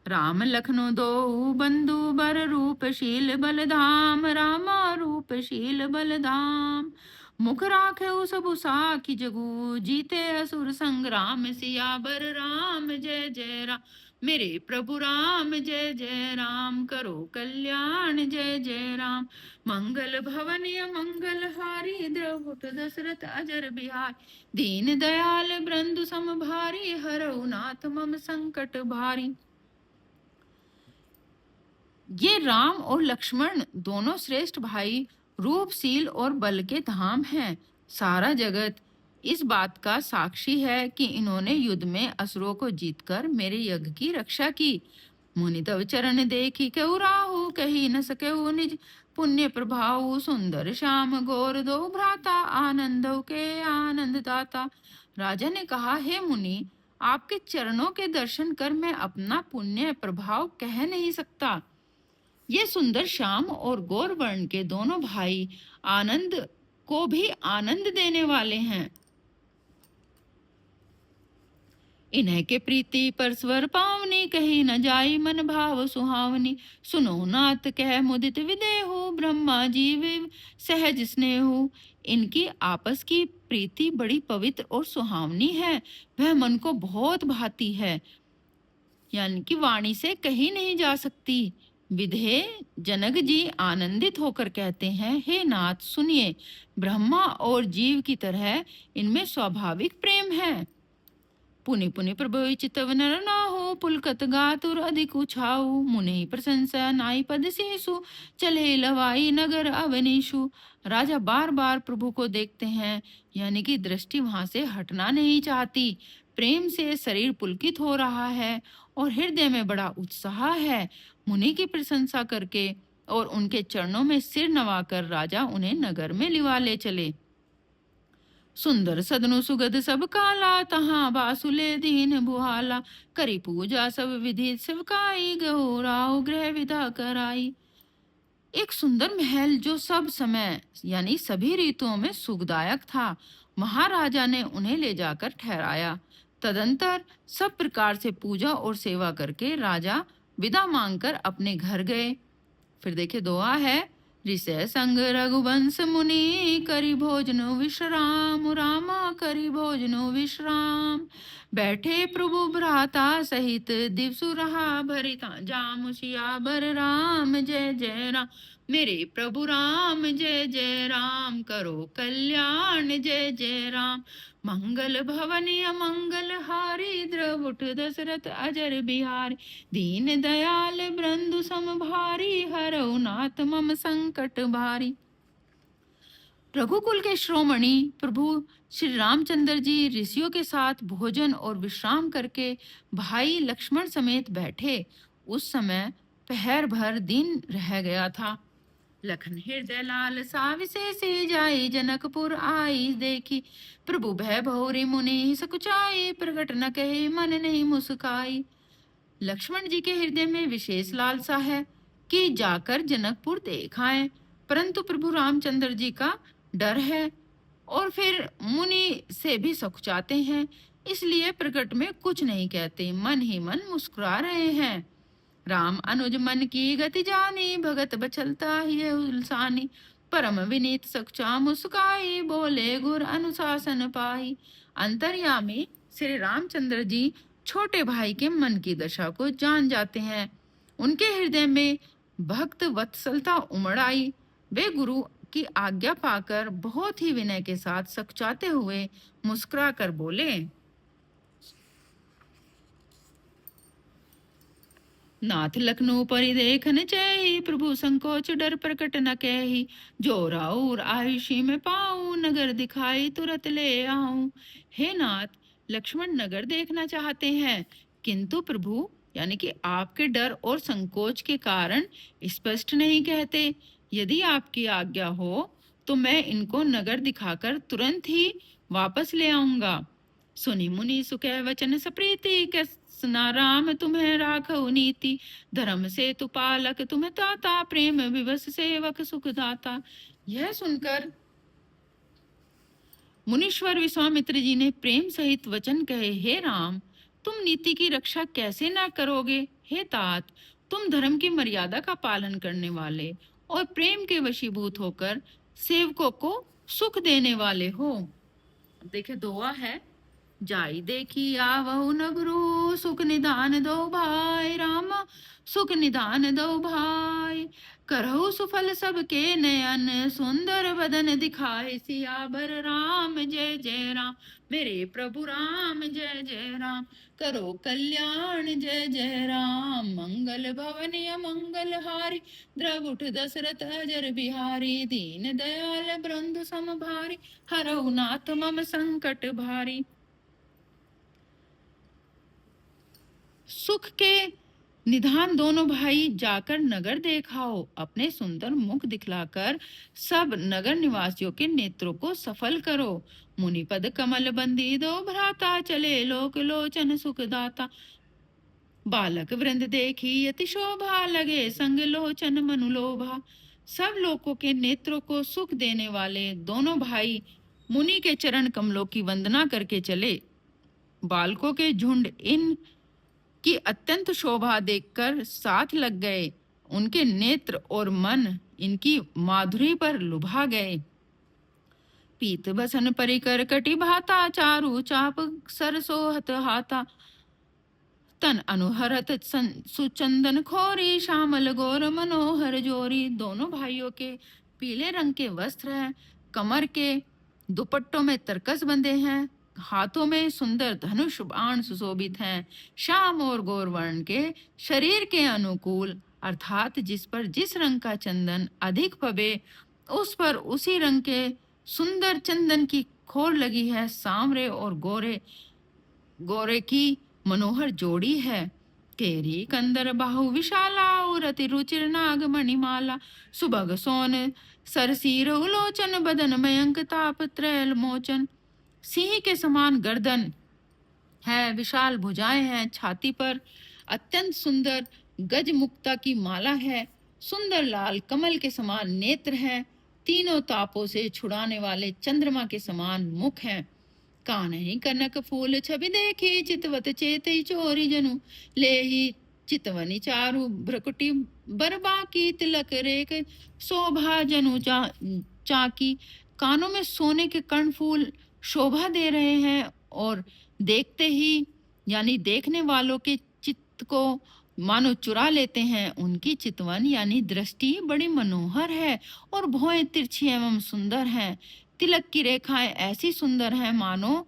राम लखनऊ दो बंधु, बर रूपशील बलधाम। रामा रूपशील बलधाम, मुख राखे सब साखी जगू। जीते असुर संग्राम, सियाबर राम जय जय राम। मेरे प्रभु राम जय जय राम, करो कल्याण जय जय राम। मंगल भवन मंगल हारी, द्रवुट दशरथ अजर बिहार। दीन दयाल बृंदु सम भारी, हरऊ नाथ मम संकट भारी। ये राम और लक्ष्मण दोनों श्रेष्ठ भाई, रूपशील और बल के धाम हैं। सारा जगत इस बात का साक्षी है कि इन्होंने युद्ध में असुरों को जीतकर मेरे यज्ञ की रक्षा की। मुनि तव चरण देखी कहु राहु, कही न सकहु निज पुण्य प्रभाव। सुंदर श्याम गौर दो भ्राता, आनंदो के आनंद दाता। राजा ने कहा, हे मुनि, आपके चरणों के दर्शन कर मैं अपना पुण्य प्रभाव कह नहीं सकता। ये सुंदर श्याम और गौर वर्ण के दोनों भाई आनंद को भी आनंद देने वाले हैं। इन्हें के प्रीति पर स्वर पावनी, कही न जाई मन भाव सुहावनी। सुनो नाथ कह मुदित विदेहु, ब्रह्मा जीव सहज स्नेहु। इनकी आपस की प्रीति बड़ी पवित्र और सुहावनी है, वह मन को बहुत भाती है, यानी कि वाणी से कही नहीं जा सकती। विधे जनक जी आनंदित होकर कहते हैं, हे नाथ सुनिए, ब्रह्मा और जीव की तरह इनमें स्वाभाविक प्रेम है। पुनि पुनि प्रभु चितव नर नाहु, पुलकत गातुर अधिक उछाऊ। मुनि प्रशंसा नाई पद शेषु, चले लवाई नगर अवनीशु। राजा बार बार प्रभु को देखते हैं, यानी कि दृष्टि वहां से हटना नहीं चाहती। प्रेम से शरीर पुलकित हो रहा है और हृदय में बड़ा उत्साह है। मुनि की प्रशंसा करके और उनके चरणों में सिर नवाकर राजा उन्हें नगर में लिवा ले चले। सुंदर सदनु सुगध सब काला, तहाँ बासुले दीन बुहाला। करी पूजा सब विधि सेवकाई, गहो राव गृह विदा कराई। एक सुंदर महल जो सब समय यानी सभी ऋतुओं में सुखदायक था, महाराजा ने उन्हें ले जाकर ठहराया। तदंतर सब प्रकार से पूजा और सेवा करके राजा विदा मांगकर अपने घर गए। फिर देखिए दुआ है, ऋषय संग रघुवंश मुनि, करी भोजन विश्राम। रामा करी भोजन विश्राम, बैठे प्रभु भ्राता सहित। दिवसु रहा भरिता जाम, सियावर राम जय जय राम। मेरे प्रभु राम जय जय राम, करो कल्याण जय जय राम। मंगल भवन अमंगल हारी, द्रवुट दशरथ अजर बिहारी। दीन दयाल बृंदु सम भारी, हरऊ नाथ मम संकट भारी। रघुकुल के श्रोमणी प्रभु श्री रामचंद्र जी ऋषियों के साथ भोजन और विश्राम करके भाई लक्ष्मण समेत बैठे। उस समय पहर भर दिन रह गया था। लखन हृदय लाल सा विशेषी, जाई जनकपुर आई देखी। प्रभु भय भौरी मुनि सकुचाई, प्रगट न कहे मन नहीं मुस्काई। लक्ष्मण जी के हृदय में विशेष लालसा है कि जाकर जनकपुर देख आए, परंतु प्रभु रामचंद्र जी का डर है और फिर मुनि से भी सकुचाते हैं, इसलिए प्रकट में कुछ नहीं कहते, मन ही मन मुस्कुरा रहे हैं। राम अनुज मन की गति जानी, भगत बचलता ही उलसानी। परम विनीत सकुचा मुस्काई, बोले गुर अनुशासन पाई। अंतर्यामी श्री रामचंद्र जी छोटे भाई के मन की दशा को जान जाते हैं। उनके हृदय में भक्त वत्सलता उमड़ आई। वे गुरु की आज्ञा पाकर बहुत ही विनय के साथ सकुचाते हुए मुस्कुरा कर बोले, नाथ लखनऊ परि देखन चेहि, प्रभु संकोच डर प्रकट न कहि। जो राउर आयुषी में पाऊं, नगर दिखाई तुरत ले आऊं। हे नाथ, लक्ष्मण नगर देखना चाहते हैं, किंतु प्रभु यानी कि आपके डर और संकोच के कारण स्पष्ट नहीं कहते। यदि आपकी आज्ञा हो तो मैं इनको नगर दिखाकर तुरंत ही वापस ले आऊंगा। सुनि मुनि सुकह वचन सप्रीति, कैसना राम तुम्हें राखऊ नीति। धर्म से तु पालक तुम्हें ताता, प्रेम विवश सेवक सुखदाता। यह सुनकर मुनीश्वर विश्वामित्र जी ने प्रेम सहित वचन कहे, हे राम, तुम नीति की रक्षा कैसे ना करोगे। हे तात, तुम धर्म की मर्यादा का पालन करने वाले और प्रेम के वशीभूत होकर सेवकों को सुख देने वाले हो। देखिए दुआ है, जाई देखी आवहु नगरू, सुख निधान दो भाई रामा, सुख निधान दो भाई। करहु सुफल सबके नयन, सुंदर बदन दिखाए, सियावर राम जय जय राम, मेरे प्रभु राम जय जय राम। करो कल्याण जय जय राम, मंगल भवन मंगल हारी, द्रवुठ दशरथ अजर बिहारी, दीन दयाल बृंद सम भारी, हरऊ नाथ मम संकट भारी। सुख के निधान दोनों भाई जाकर नगर देखाओ, अपने सुंदर मुख दिखलाकर सब नगर निवासियों के नेत्रों को सफल करो। मुनिपद कमल बंदी दो भ्राता, चले लोक लोचन सुखदाता। बालक वृंद देखी अति शोभा, लगे संग लोचन मनु लोभा। सब लोगों के नेत्रों को सुख देने वाले दोनों भाई मुनि के चरण कमलों की वंदना करके चले। बालकों के झुंड इन की अत्यंत शोभा देखकर साथ लग गए। उनके नेत्र और मन इनकी माधुरी पर लुभा गए। पीत बसन परिकर कटि भाता, चारु चाप सरसोहत हाथा। तन अनुहरत सुचंदन खोरी, श्यामल गोर मनोहर जोरी। दोनों भाइयों के पीले रंग के वस्त्र हैं, कमर के दुपट्टों में तरकस बंधे हैं, हाथों में सुंदर धनुष बाण सुशोभित हैं। श्याम और गौर वर्ण के शरीर के अनुकूल, अर्थात जिस पर जिस रंग का चंदन अधिक पबे, उस पर उसी रंग के सुंदर चंदन की खोर लगी है। सांवरे और गोरे गोरे की मनोहर जोड़ी है। केरी कंदर बाहु विशाला, उरति रुचिर नाग मणिमाला। सुबग सोन सरसीर उलोचन, बदन मयंक ताप त्रैल मोचन। सिंह के समान गर्दन है, विशाल भुजाएं हैं, छाती पर अत्यंत सुंदर गज मुक्ता की माला है। सुंदर लाल कमल के समान नेत्र हैं, तीनों तापों से छुड़ाने वाले चंद्रमा के समान मुख हैं। कान्ही कनक फूल छवि देखी, चितवत चेतई चोरी जनु। लेहि चितवनी चारु भ्रकुटी, बरबा की तिलक रेख शोभा जनु चाकी। कानों में सोने के कर्णफूल शोभा दे रहे हैं और देखते ही यानी देखने वालों के चित्त को मानो चुरा लेते हैं। उनकी चितवन यानी दृष्टि बड़ी मनोहर है और भौहें तिरछी एवं सुंदर हैं। तिलक की रेखाएं ऐसी सुंदर हैं मानो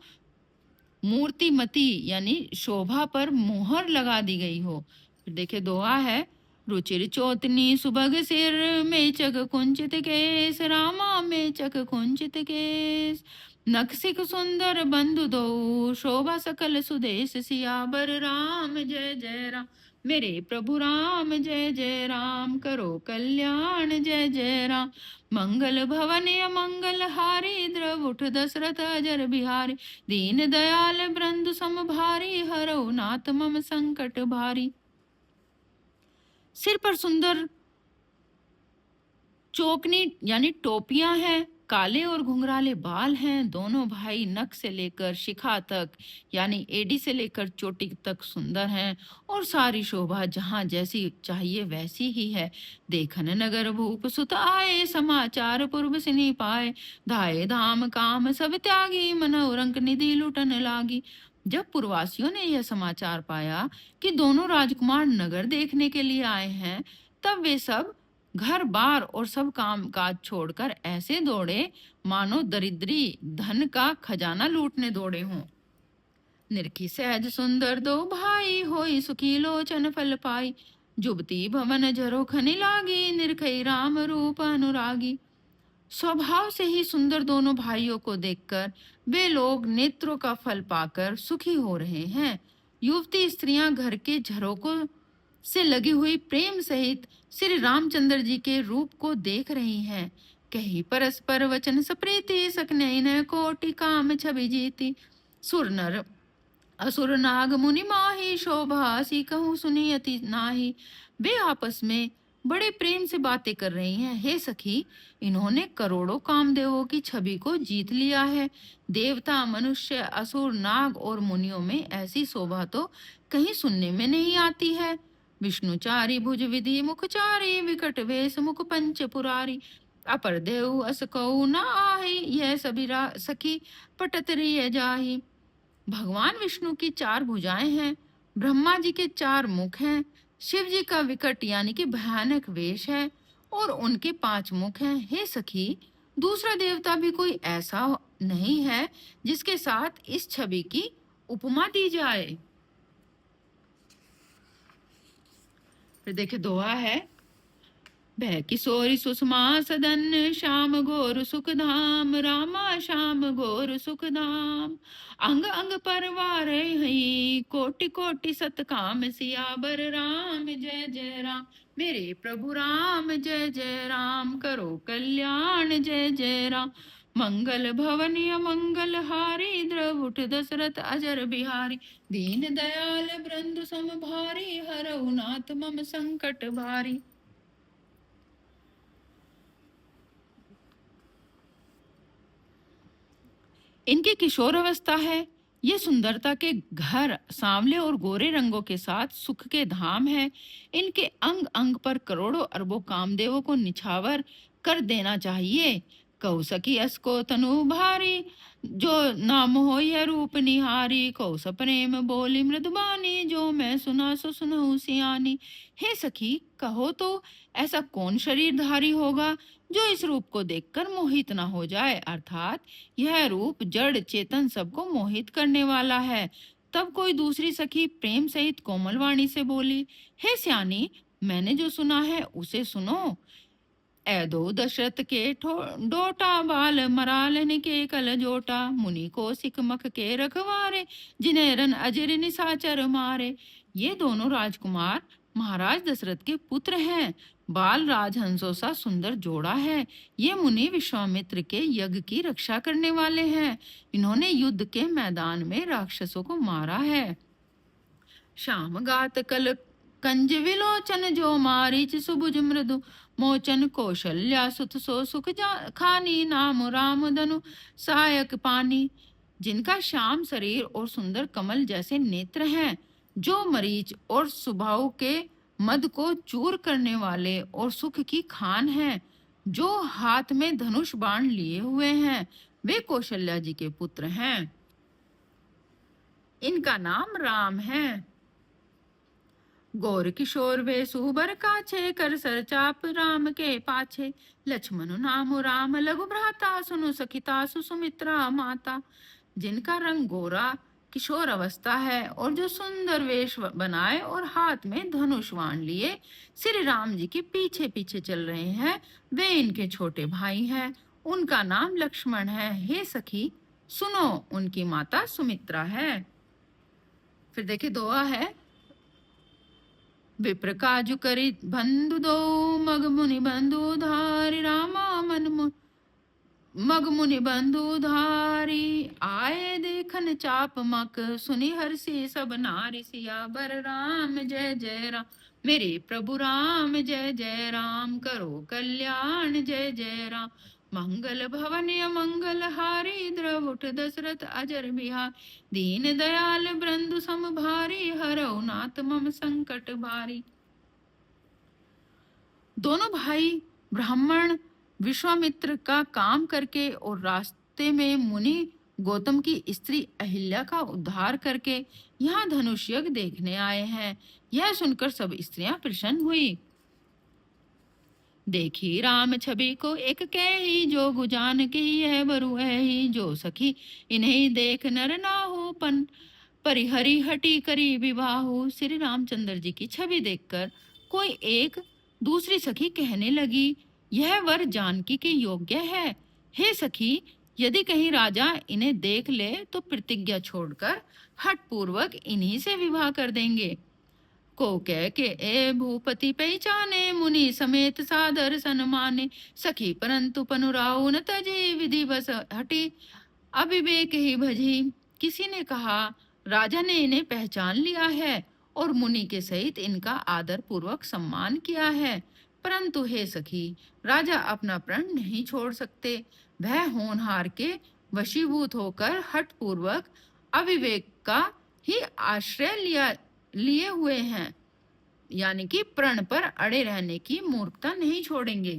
मूर्तिमती यानी शोभा पर मुहर लगा दी गई हो। फिर देखिए दोहा है, रुचिर चोतनी सुबग सिर, मेचक कुंचित केस रामा, मेचक कुंचित केस। नखसिक सुंदर बंधु दो, शोभा सकल सुदेश। सियावर राम जय जय राम, मेरे प्रभु राम जय जय राम। करो कल्याण जय जय राम, मंगल भवन मंगल हारी। द्रवुठ दशरथ अजर बिहारी, दीन दयाल बृंद सम भारी। हरऊ नाथ मम संकट भारी। सिर पर सुंदर चौकनी यानी टोपियां हैं, काले और घुंघराले बाल हैं। दोनों भाई नख से लेकर शिखा तक यानी एडी से लेकर चोटी तक सुंदर हैं और सारी शोभा जहां जैसी चाहिए वैसी ही है। देखन नगर भूप सुत आए, समाचार पूर्व सिनी पाए। धाये धाम काम सब त्यागी, मनोरंक निधि लुटन लागी। जब पूर्ववासियों ने यह समाचार पाया कि दोनों राजकुमार नगर देखने के लिए आए हैं, तब वे सब घर बार और सब काम काज छोड़कर ऐसे दौड़े मानो दरिद्री धन का खजाना लूटने दौड़े हों। निरखी सहज सुंदर दो भाई, होई सुखी लोचन फल पाई। जुबती भवन झरोखनि लागी, निरखई राम रूप अनुरागी। स्वभाव से ही सुंदर दोनों भाइयों को देखकर वे लोग नेत्रों का फल पाकर सुखी हो रहे हैं। युवती स्त्रियां घर के झरोकों से लगी हुई प्रेम सहित श्री रामचंद्र जी के रूप को देख रही हैं। कही परस्पर वचन सप्रीति, सकने न कोटि काम छवि जीती। सुर नर असुर नाग मुनि माही, शोभा सी कहूँ सुनी अति नाही। वे आपस में बड़े प्रेम से बातें कर रही हैं। हे सखी, इन्होंने करोड़ों कामदेवों की छवि को जीत लिया है। देवता, मनुष्य, असुर, नाग और मुनियों में ऐसी शोभा तो कहीं सुनने में नहीं आती है। विष्णुचारी भुज विधि मुखचारी, विकट वेश मुख पंच पुरारी। अपर देव अस कऊ न आही, यह सभी सखी पटत रिय जाही। भगवान विष्णु की 4 भुजाएं हैं, ब्रह्मा जी के 4 मुख हैं, शिव जी का विकट यानी कि भयानक वेश है और उनके 5 मुख हैं। हे सखी, दूसरा देवता भी कोई ऐसा नहीं है जिसके साथ इस छवि की उपमा दी जाए। फिर देखिए दोहा है, भय किशोरी सुषमा सदन, श्याम घोर सुख धाम, रामा श्याम घोर सुख धाम। अंग अंग परवार हई, कोटि कोटि सत काम, सियावर राम जय जय राम। मेरे प्रभु राम जय जय राम, करो कल्याण जय जय राम। मंगल भवन मंगल हारी, द्रवुठ दशरथ अजर बिहारी। दीन दयाल बृंद सम भारी, हरऊ नाथ मम संकट भारी। इनकी किशोर अवस्था है, ये सुंदरता के घर, सांवले और गोरे रंगों के साथ सुख के धाम है। इनके अंग अंग पर करोड़ों अरबों कामदेवों को निछावर कर देना चाहिए। कौ सखी अस को तनु भारी, जो नाम हो यह रूप निहारी। कौ स प्रेम बोली मृदुबानी, जो मैं सुना सो सुनहु सियानी। हे सखी, कहो तो ऐसा कौन शरीरधारी होगा जो इस रूप को देखकर मोहित न हो जाए, अर्थात यह रूप जड़ चेतन सबको मोहित करने वाला है। तब कोई दूसरी सखी प्रेम सहित कोमल वाणी से बोली, हे सियानी, मैंने जो सुना है उसे सुनो। ऐदो दशरथ के डोटा, बाल मरालन के कल जोटा। मुनि को सिक मख के रखवारे, जिन्हें रन अजर निशाचर मारे। ये दोनों राजकुमार महाराज दशरथ के पुत्र हैं। बाल राजहंसों सा सुंदर जोड़ा है। ये मुनि विश्वामित्र के यज्ञ की रक्षा करने वाले हैं। इन्होंने युद्ध के मैदान में राक्षसों को मारा है। श्याम गात कल कंज विलोचन, जो मारीच सुभुज मृदु मोचन। कौशल्या सुत सो सुख खानी, नाम राम धनु सहायक पानी। जिनका श्याम शरीर और सुंदर कमल जैसे नेत्र हैं, जो मरीच और सुबाहु के मद को चूर करने वाले और सुख की खान हैं, जो हाथ में धनुष बाण लिए हुए हैं, वे कौशल्या जी के पुत्र हैं। इनका नाम राम है। गौर किशोर वे सुबर काछे, कर सर चाप राम के पाछे। लक्ष्मण नाम राम लघु भ्राता, सुनु सखिता सुमित्रा माता। जिनका रंग गोरा किशोर अवस्था है और जो सुंदर वेश बनाए और हाथ में धनुष बाण लिए श्री राम जी के पीछे पीछे चल रहे हैं, वे इनके छोटे भाई हैं। उनका नाम लक्ष्मण है। हे सखी, सुनो, उनकी माता सुमित्रा है। फिर देखिए दोहा है, विप्र काजु करी बंधु दो, मग मुनि बंधु धारी। रामा मन मग मुनि बंधु धारी, आए देखन चाप मक। सुनि हर्षि सब नारी, सियावर राम जय जय राम। मेरे प्रभु राम जय जय राम, करो कल्याण जय जय राम। मंगल भवन मंगल हारी, द्रवुठ दशरथ अजर बिहार। दीन दयाल बृंदु सम भारी, हरऊ नाथ मम संकट भारी। दोनों भाई ब्राह्मण विश्वामित्र का काम करके और रास्ते में मुनि गौतम की स्त्री अहिल्या का उद्धार करके यहाँ धनुष यज्ञ देखने आए हैं। यह सुनकर सब स्त्रियां प्रसन्न हुई। देखी राम छवि को एक कही, जो गुजान की यह बरु है ही। जो सखी इन्हें देख नर नाहु, पन परिहरि हटी करी विवाहु। श्री रामचंद्र जी की छवि देखकर कोई एक दूसरी सखी कहने लगी, यह वर जानकी के योग्य है। हे सखी, यदि कहीं राजा इन्हें देख ले तो प्रतिज्ञा छोड़कर हठ पूर्वक इन्हीं से विवाह कर देंगे। को कह के ए भूपति पहचाने, मुनि समेत सादर सन्माने। सखी परंतु पनुराउ न तजी, विधि बस हटी अविवेक ही भजी। किसी ने कहा, राजा ने इन्हें पहचान लिया है और मुनि के सहित इनका आदर पूर्वक सम्मान किया है, परंतु हे सखी, राजा अपना प्रण नहीं छोड़ सकते। वह होनहार के वशीभूत होकर हठ पूर्वक अविवेक का ही आश्रय लिए हुए हैं, यानी कि प्रण पर अड़े रहने की मूर्खता नहीं छोड़ेंगे।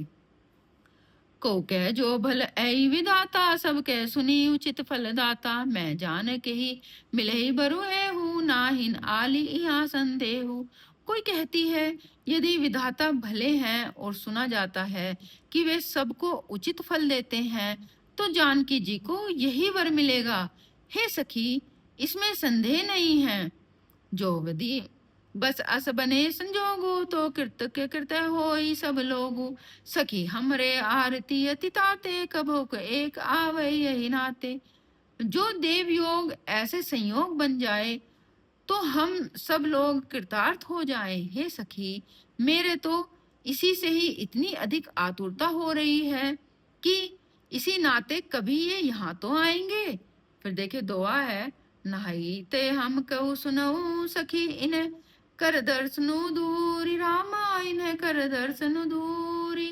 को कह जो भल ऐ विधाता, सब कह सुनी उचित फल दाता। मैं जान के ही मिले ही बरु है हूँ, नाहिन आली यहाँ संदेह हूँ। कोई कहती है यदि विधाता भले हैं और सुना जाता है कि वे सबको उचित फल देते हैं, तो जानकी जी को यही वर मिलेगा। हे सखी, इसमें संदेह नहीं है। जो विधि बस अस बने संजोगु, तो कृत के कृत होई सब लोगु। सखी हमरे आरती अति ताते, कभो को एक आवे यही नाते। जो देव योग ऐसे संयोग बन जाए तो हम सब लोग कृतार्थ हो जाएं। हे सखी, मेरे तो इसी से ही इतनी अधिक आतुरता हो रही है कि इसी नाते कभी ये यहाँ तो आएंगे। फिर देखे दुआ है, नहाई ते हम कहू सुनऊ सखी, इन्हें कर दर्शनु दूरी रामा, इन्हें कर दर्शनु दूरी।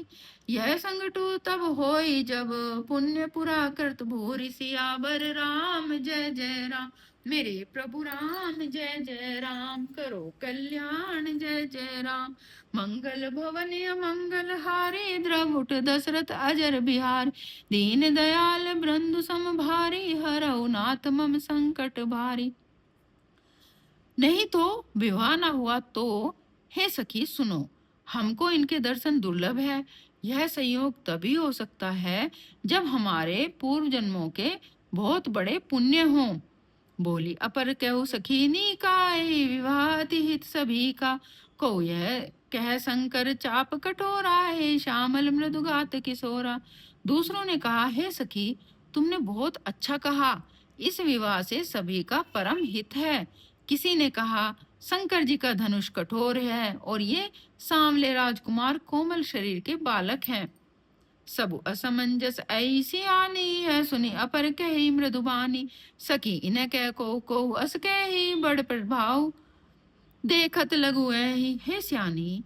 यह संगटु तब होई जब पुण्य पुरा कृत भूरी। सियावर राम जय जय राम, मेरे प्रभु राम जय जय राम। करो कल्याण जय जय राम, मंगल भवन मंगल हारे। द्रवुट दशरथ अजर बिहार, दीन दयाल बृंदु समभारी। हरऊ नाथ मम संकट भारी। नहीं तो विवाह ना हुआ तो हे सखी सुनो, हमको इनके दर्शन दुर्लभ है। यह संयोग तभी हो सकता है जब हमारे पूर्व जन्मों के बहुत बड़े पुण्य हों। बोली अपर कहु सखीनी काय, विवाह अति हित सभी का। को यह कह शंकर चाप कठोरा है, श्यामल मृदुगात किशोरा। दूसरों ने कहा, हे सखी, तुमने बहुत अच्छा कहा, इस विवाह से सभी का परम हित है। किसी ने कहा, शंकर जी का धनुष कठोर है और ये सांवले राजकुमार कोमल शरीर के बालक हैं। सब असमंजस ऐसी आनी है, सुनी अपर कही मृदुबानी। सखी इन्हें कह को अस कही बड़ प्रभाव, देखत लगु ऐही। हे सियानी,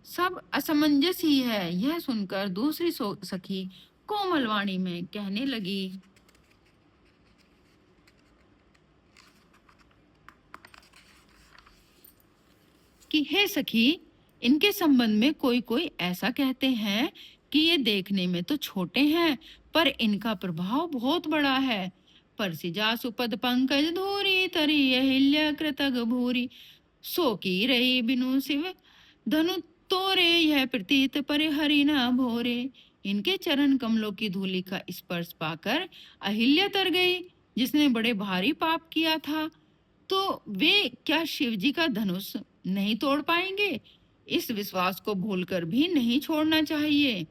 सब असमंजस ही है। यह सुनकर दूसरी सखी कोमल वाणी में कहने लगी कि हे सखी, इनके संबंध में कोई कोई ऐसा कहते हैं कि ये देखने में तो छोटे हैं, पर इनका प्रभाव बहुत बड़ा है। परसिजा सुपद पंकज धूरी, तरी अहिल्या कृतग भूरी। सो की रही बिनु शिव धनु तोरे, यह प्रतीत पर हरि न भोरे। इनके चरण कमलों की धूलि का स्पर्श पाकर अहिल्या तर गई, जिसने बड़े भारी पाप किया था। तो वे क्या शिव जी का धनुष नहीं तोड़ पाएंगे? इस विश्वास को भूलकर भी नहीं छोड़ना चाहिए।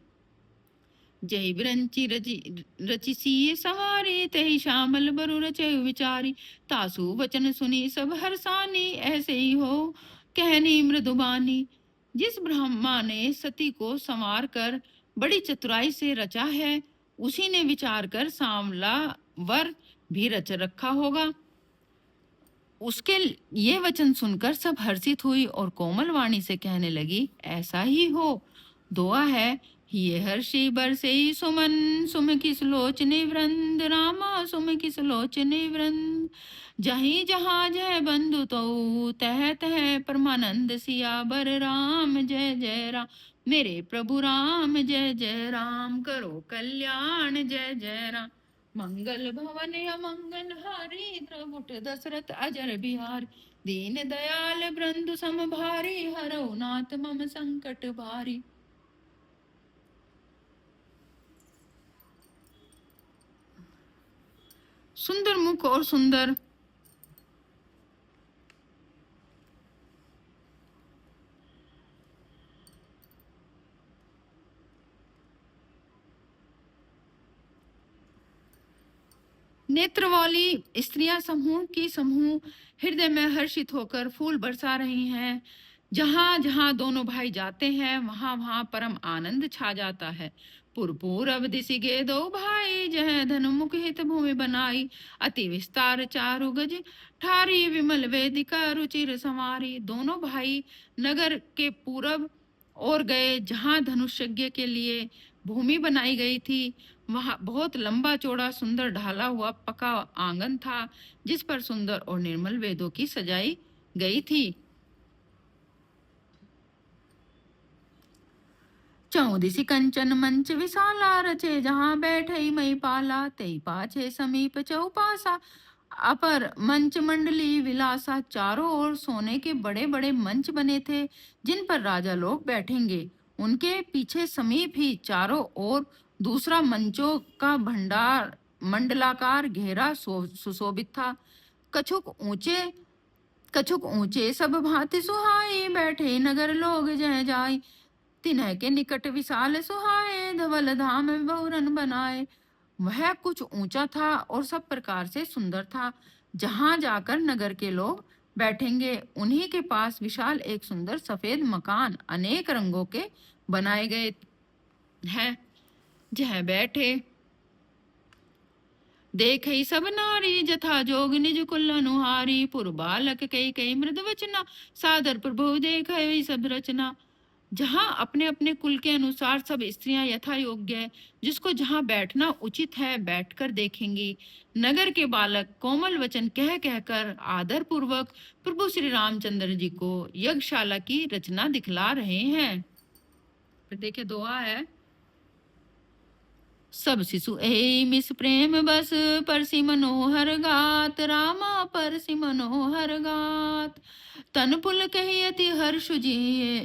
जय बिरंची रचि सिए सवारी, तहि श्यामल बरु रचे विचारी। तासु वचन सुनी सब हर्षानी, ऐसे ही हो कहनी मृदुबानी। जिस ब्रह्मा ने सती को संवार कर बड़ी चतुराई से रचा है, उसी ने विचार कर सांवला वर भी रच रखा होगा। उसके ये वचन सुनकर सब हर्षित हुई और कोमल वाणी से कहने लगी, ऐसा ही हो। दुआ है, ये हर्षि बरसे सुमन, सुम किस लोचने वृंद, रामा सुम किस लोचने वृंद। जहीं जहाँ जय बंधु तो, तह तह परमानंद। सियावर राम जय जय राम, मेरे प्रभु राम जय जय राम। करो कल्याण जय जय राम, मंगल भवन अमंगल हारी। द्रवुट दशरथ अजर बिहार, दीन दयाल बृंदु समभारी। हरऊ नाथ मम संकट भारी। सुंदर मुख और सुंदर नेत्र वाली स्त्रियां समूह की समूह हृदय में हर्षित होकर फूल बरसा रही हैं। जहां जहां दोनों भाई जाते हैं, वहां वहां परम आनंद छा जाता है। पूरब दिशि गे दो भाई, जह धनुमुख हित भूमि बनाई। अति विस्तार चारु गज ठारी, विमल वेदिका रुचिर संवारी। दोनों भाई नगर के पूरब और गए, जहां धनुष यज्ञ के लिए भूमि बनाई गई थी। वहां बहुत लंबा चौड़ा सुंदर ढाला हुआ पका आंगन था, जिस पर सुंदर और निर्मल वेदों की सजाई गई थी। चौदिसी कंचन मंच विशाला रचे, जहाँ बैठई मई पाला, तेई पाछे समीप चौपासा। अपर मंच मंडली विलासा, चारों ओर सोने के बड़े बड़े मंच बने थे, जिन पर राजा लोग बैठेंगे। उनके पीछे समीप ही चारों ओर दूसरा मंचों का भंडार मंडलाकार घेरा सुशोभित था। कछुक ऊंचे कछुक ऊंचे सब भांति सुहाई, बैठे नगर लोग जय जाय। तिन्ह के निकट विशाल सुहाए, धवल धाम बहुरन बनाए। वह कुछ ऊंचा था और सब प्रकार से सुंदर था। जहां जाकर नगर के लोग बैठेंगे, उन्हीं के पास विशाल एक सुंदर सफेद मकान अनेक रंगों के बनाए गए हैं। जह बैठे देखई सब नारी, जथा जोग निज कुल अनुहारी। पुर बालक कई कई मृद वचना, सादर प्रभु देख सब रचना। जहाँ अपने अपने कुल के अनुसार सब स्त्रियां यथा योग्य है, जिसको जहाँ बैठना उचित है बैठकर देखेंगी। नगर के बालक कोमल वचन कह कहकर आदर पूर्वक प्रभु श्री रामचंद्र जी को यज्ञशाला की रचना दिखला रहे हैं। फिर देखिए दुआ है। सब शिशु ए मिस प्रेम बस, परसी मनोहर गात, रामा परसी मनोहर गात। तन पुल कही अति हर्ष जी,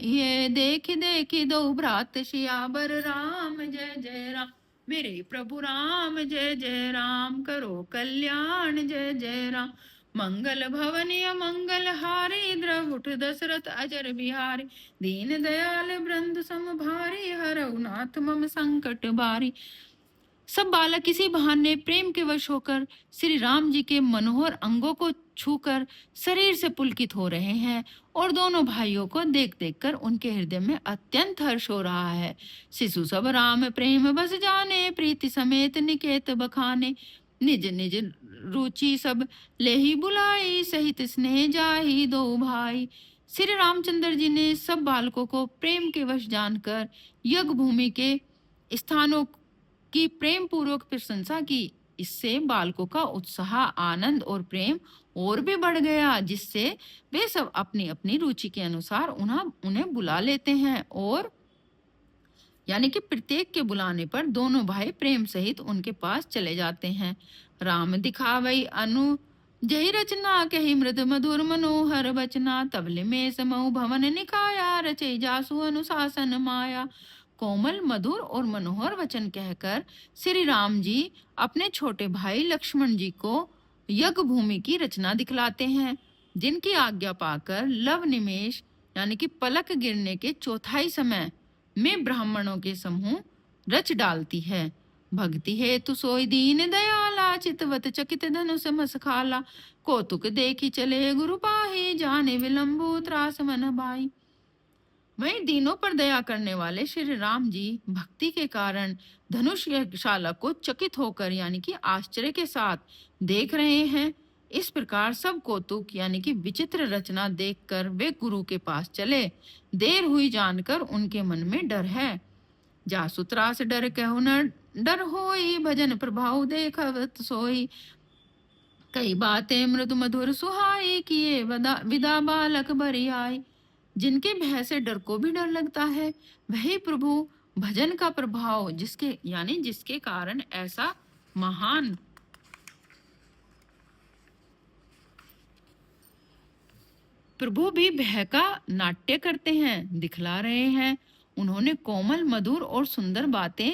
ये देख देख दो भ्रात, सियावर राम जय जय राम। मेरे प्रभु राम जय जय राम, करो कल्याण जय जय राम। मंगल भवनीय मंगल हारी, द्रवुट दशरथ अजर बिहारी। दीन दयाल वृंद सम भारी, हरऊ नाथ मम संकट बारी। सब बालक इसी बहाने प्रेम के वश होकर श्री राम जी के मनोहर अंगों को छूकर शरीर से पुलकित हो रहे हैं और दोनों भाइयों को देख देखकर उनके हृदय में अत्यंत हर्ष हो रहा है। शिशु सब राम प्रेम बस जाने, प्रीति समेत निकेत बखाने। निज निज रुचि सब लेहि बुलाई, सहित स्नेह जाहि दो भाई। श्री रामचंद्र जी ने सब बालकों को प्रेम के वश जानकर यज्ञ भूमि के स्थानों की प्रेम पूर्वक प्रशंसा की। इससे बालकों का उत्साह, आनंद और प्रेम और भी बढ़ गया, जिससे वे सब अपनी अपनी रुचि के अनुसार उन्हें बुला लेते हैं और यानी कि प्रत्येक के बुलाने पर दोनों भाई प्रेम सहित उनके पास चले जाते हैं। राम दिखावई अनु जय रचना, कही मृद मधुर मनोहर बचना। तबले में समूह भवन निकाया, रचे जासु अनुशासन माया। कोमल मधुर और मनोहर वचन कहकर श्री राम जी अपने छोटे भाई लक्ष्मण जी को यज्ञ भूमि की रचना दिखलाते हैं, जिनकी आज्ञा पाकर लव निमेष यानी कि पलक गिरने के चौथाई समय में ब्राह्मणों के समूह रच डालती है। भक्ति है तु सोई दीन दयाला, चितवत चकित धनुष मसखाला। कौतुक देखी चले गुरु पाही, जाने विलंबु त्रास मन भाई। वहीं दीनों पर दया करने वाले श्री राम जी भक्ति के कारण धनुष यज्ञशाला को चकित होकर यानी कि आश्चर्य के साथ देख रहे हैं। इस प्रकार सब कौतुक यानी कि विचित्र रचना देखकर वे गुरु के पास चले। देर हुई जानकर उनके मन में डर है। जासु त्रास डर कहु न डर होई, भजन प्रभाव देखवत सोई। कई बातें मृदु मधुर सुहाई, किए विदा बालक बरी आई। जिनके भय से डर को भी डर लगता है, वही प्रभु भजन का प्रभाव जिसके कारण ऐसा महान प्रभु भी भय का नाट्य करते हैं, दिखला रहे हैं। उन्होंने कोमल मधुर और सुंदर बातें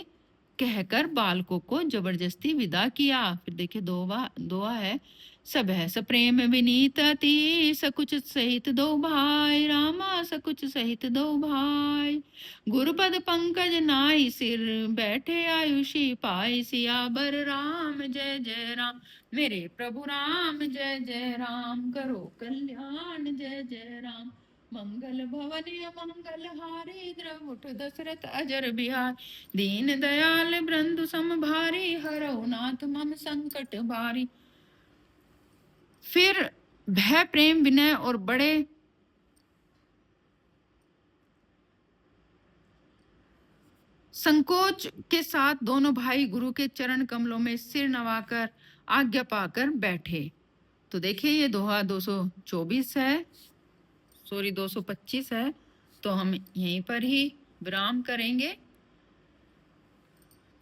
कहकर बालकों को जबरदस्ती विदा किया। फिर देखिए दुआ है। सब है सप्रेम विनीत अति, सकुच सहित दो भाई, रामा सकुच सहित दो भाई। गुरुपद पंकज नाई सिर, बैठे आयुषी पाई। सियावर राम जय जय राम, मेरे प्रभु राम जय जय राम। करो कल्याण जय जय राम। मंगल भवनीय मंगल हारी, द्रवुट दशरथ अजर बिहार। दीन दयाल वृंद सम भारी, हरऊ नाथ मम संकट बारी। फिर भय प्रेम विनय और बड़े संकोच के साथ दोनों भाई गुरु के चरण कमलों में सिर नवाकर आज्ञा पाकर बैठे। तो देखिए ये दोहा 224 है, 225 है। तो हम यहीं पर ही विराम करेंगे।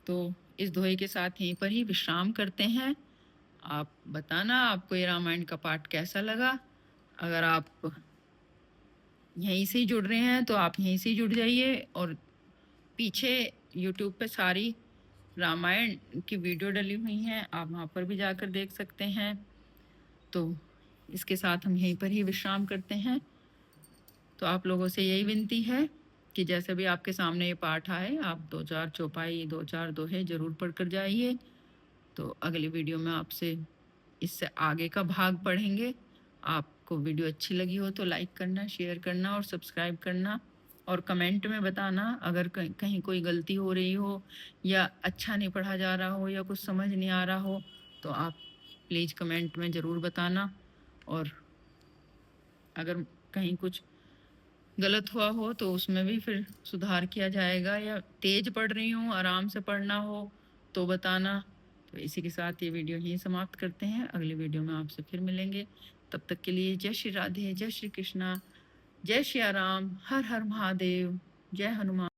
तो इस दोहे के साथ यहीं पर ही विश्राम करते हैं। आप बताना आपको ये रामायण का पाठ कैसा लगा। अगर आप यहीं से ही जुड़ रहे हैं तो आप यहीं से ही जुड़ जाइए, और पीछे यूट्यूब पे सारी रामायण की वीडियो डली हुई हैं, आप वहाँ पर भी जाकर देख सकते हैं। तो इसके साथ हम यहीं पर ही विश्राम करते हैं। तो आप लोगों से यही विनती है कि जैसे भी आपके सामने ये पाठ आए, आप 2-4 चौपाई, 2-4 दोहे ज़रूर पढ़कर जाइए। तो अगली वीडियो में आपसे इससे आगे का भाग पढ़ेंगे। आपको वीडियो अच्छी लगी हो तो लाइक करना, शेयर करना और सब्सक्राइब करना, और कमेंट में बताना अगर कहीं कोई गलती हो रही हो या अच्छा नहीं पढ़ा जा रहा हो या कुछ समझ नहीं आ रहा हो, तो आप प्लीज़ कमेंट में ज़रूर बताना। और अगर कहीं कुछ गलत हुआ हो तो उसमें भी फिर सुधार किया जाएगा, या तेज पढ़ रही हूँ, आराम से पढ़ना हो तो बताना। तो इसी के साथ ये वीडियो यहीं समाप्त करते हैं। अगली वीडियो में आपसे फिर मिलेंगे। तब तक के लिए जय श्री राधे, जय श्री कृष्णा, जय श्री राम, हर हर महादेव, जय हनुमान।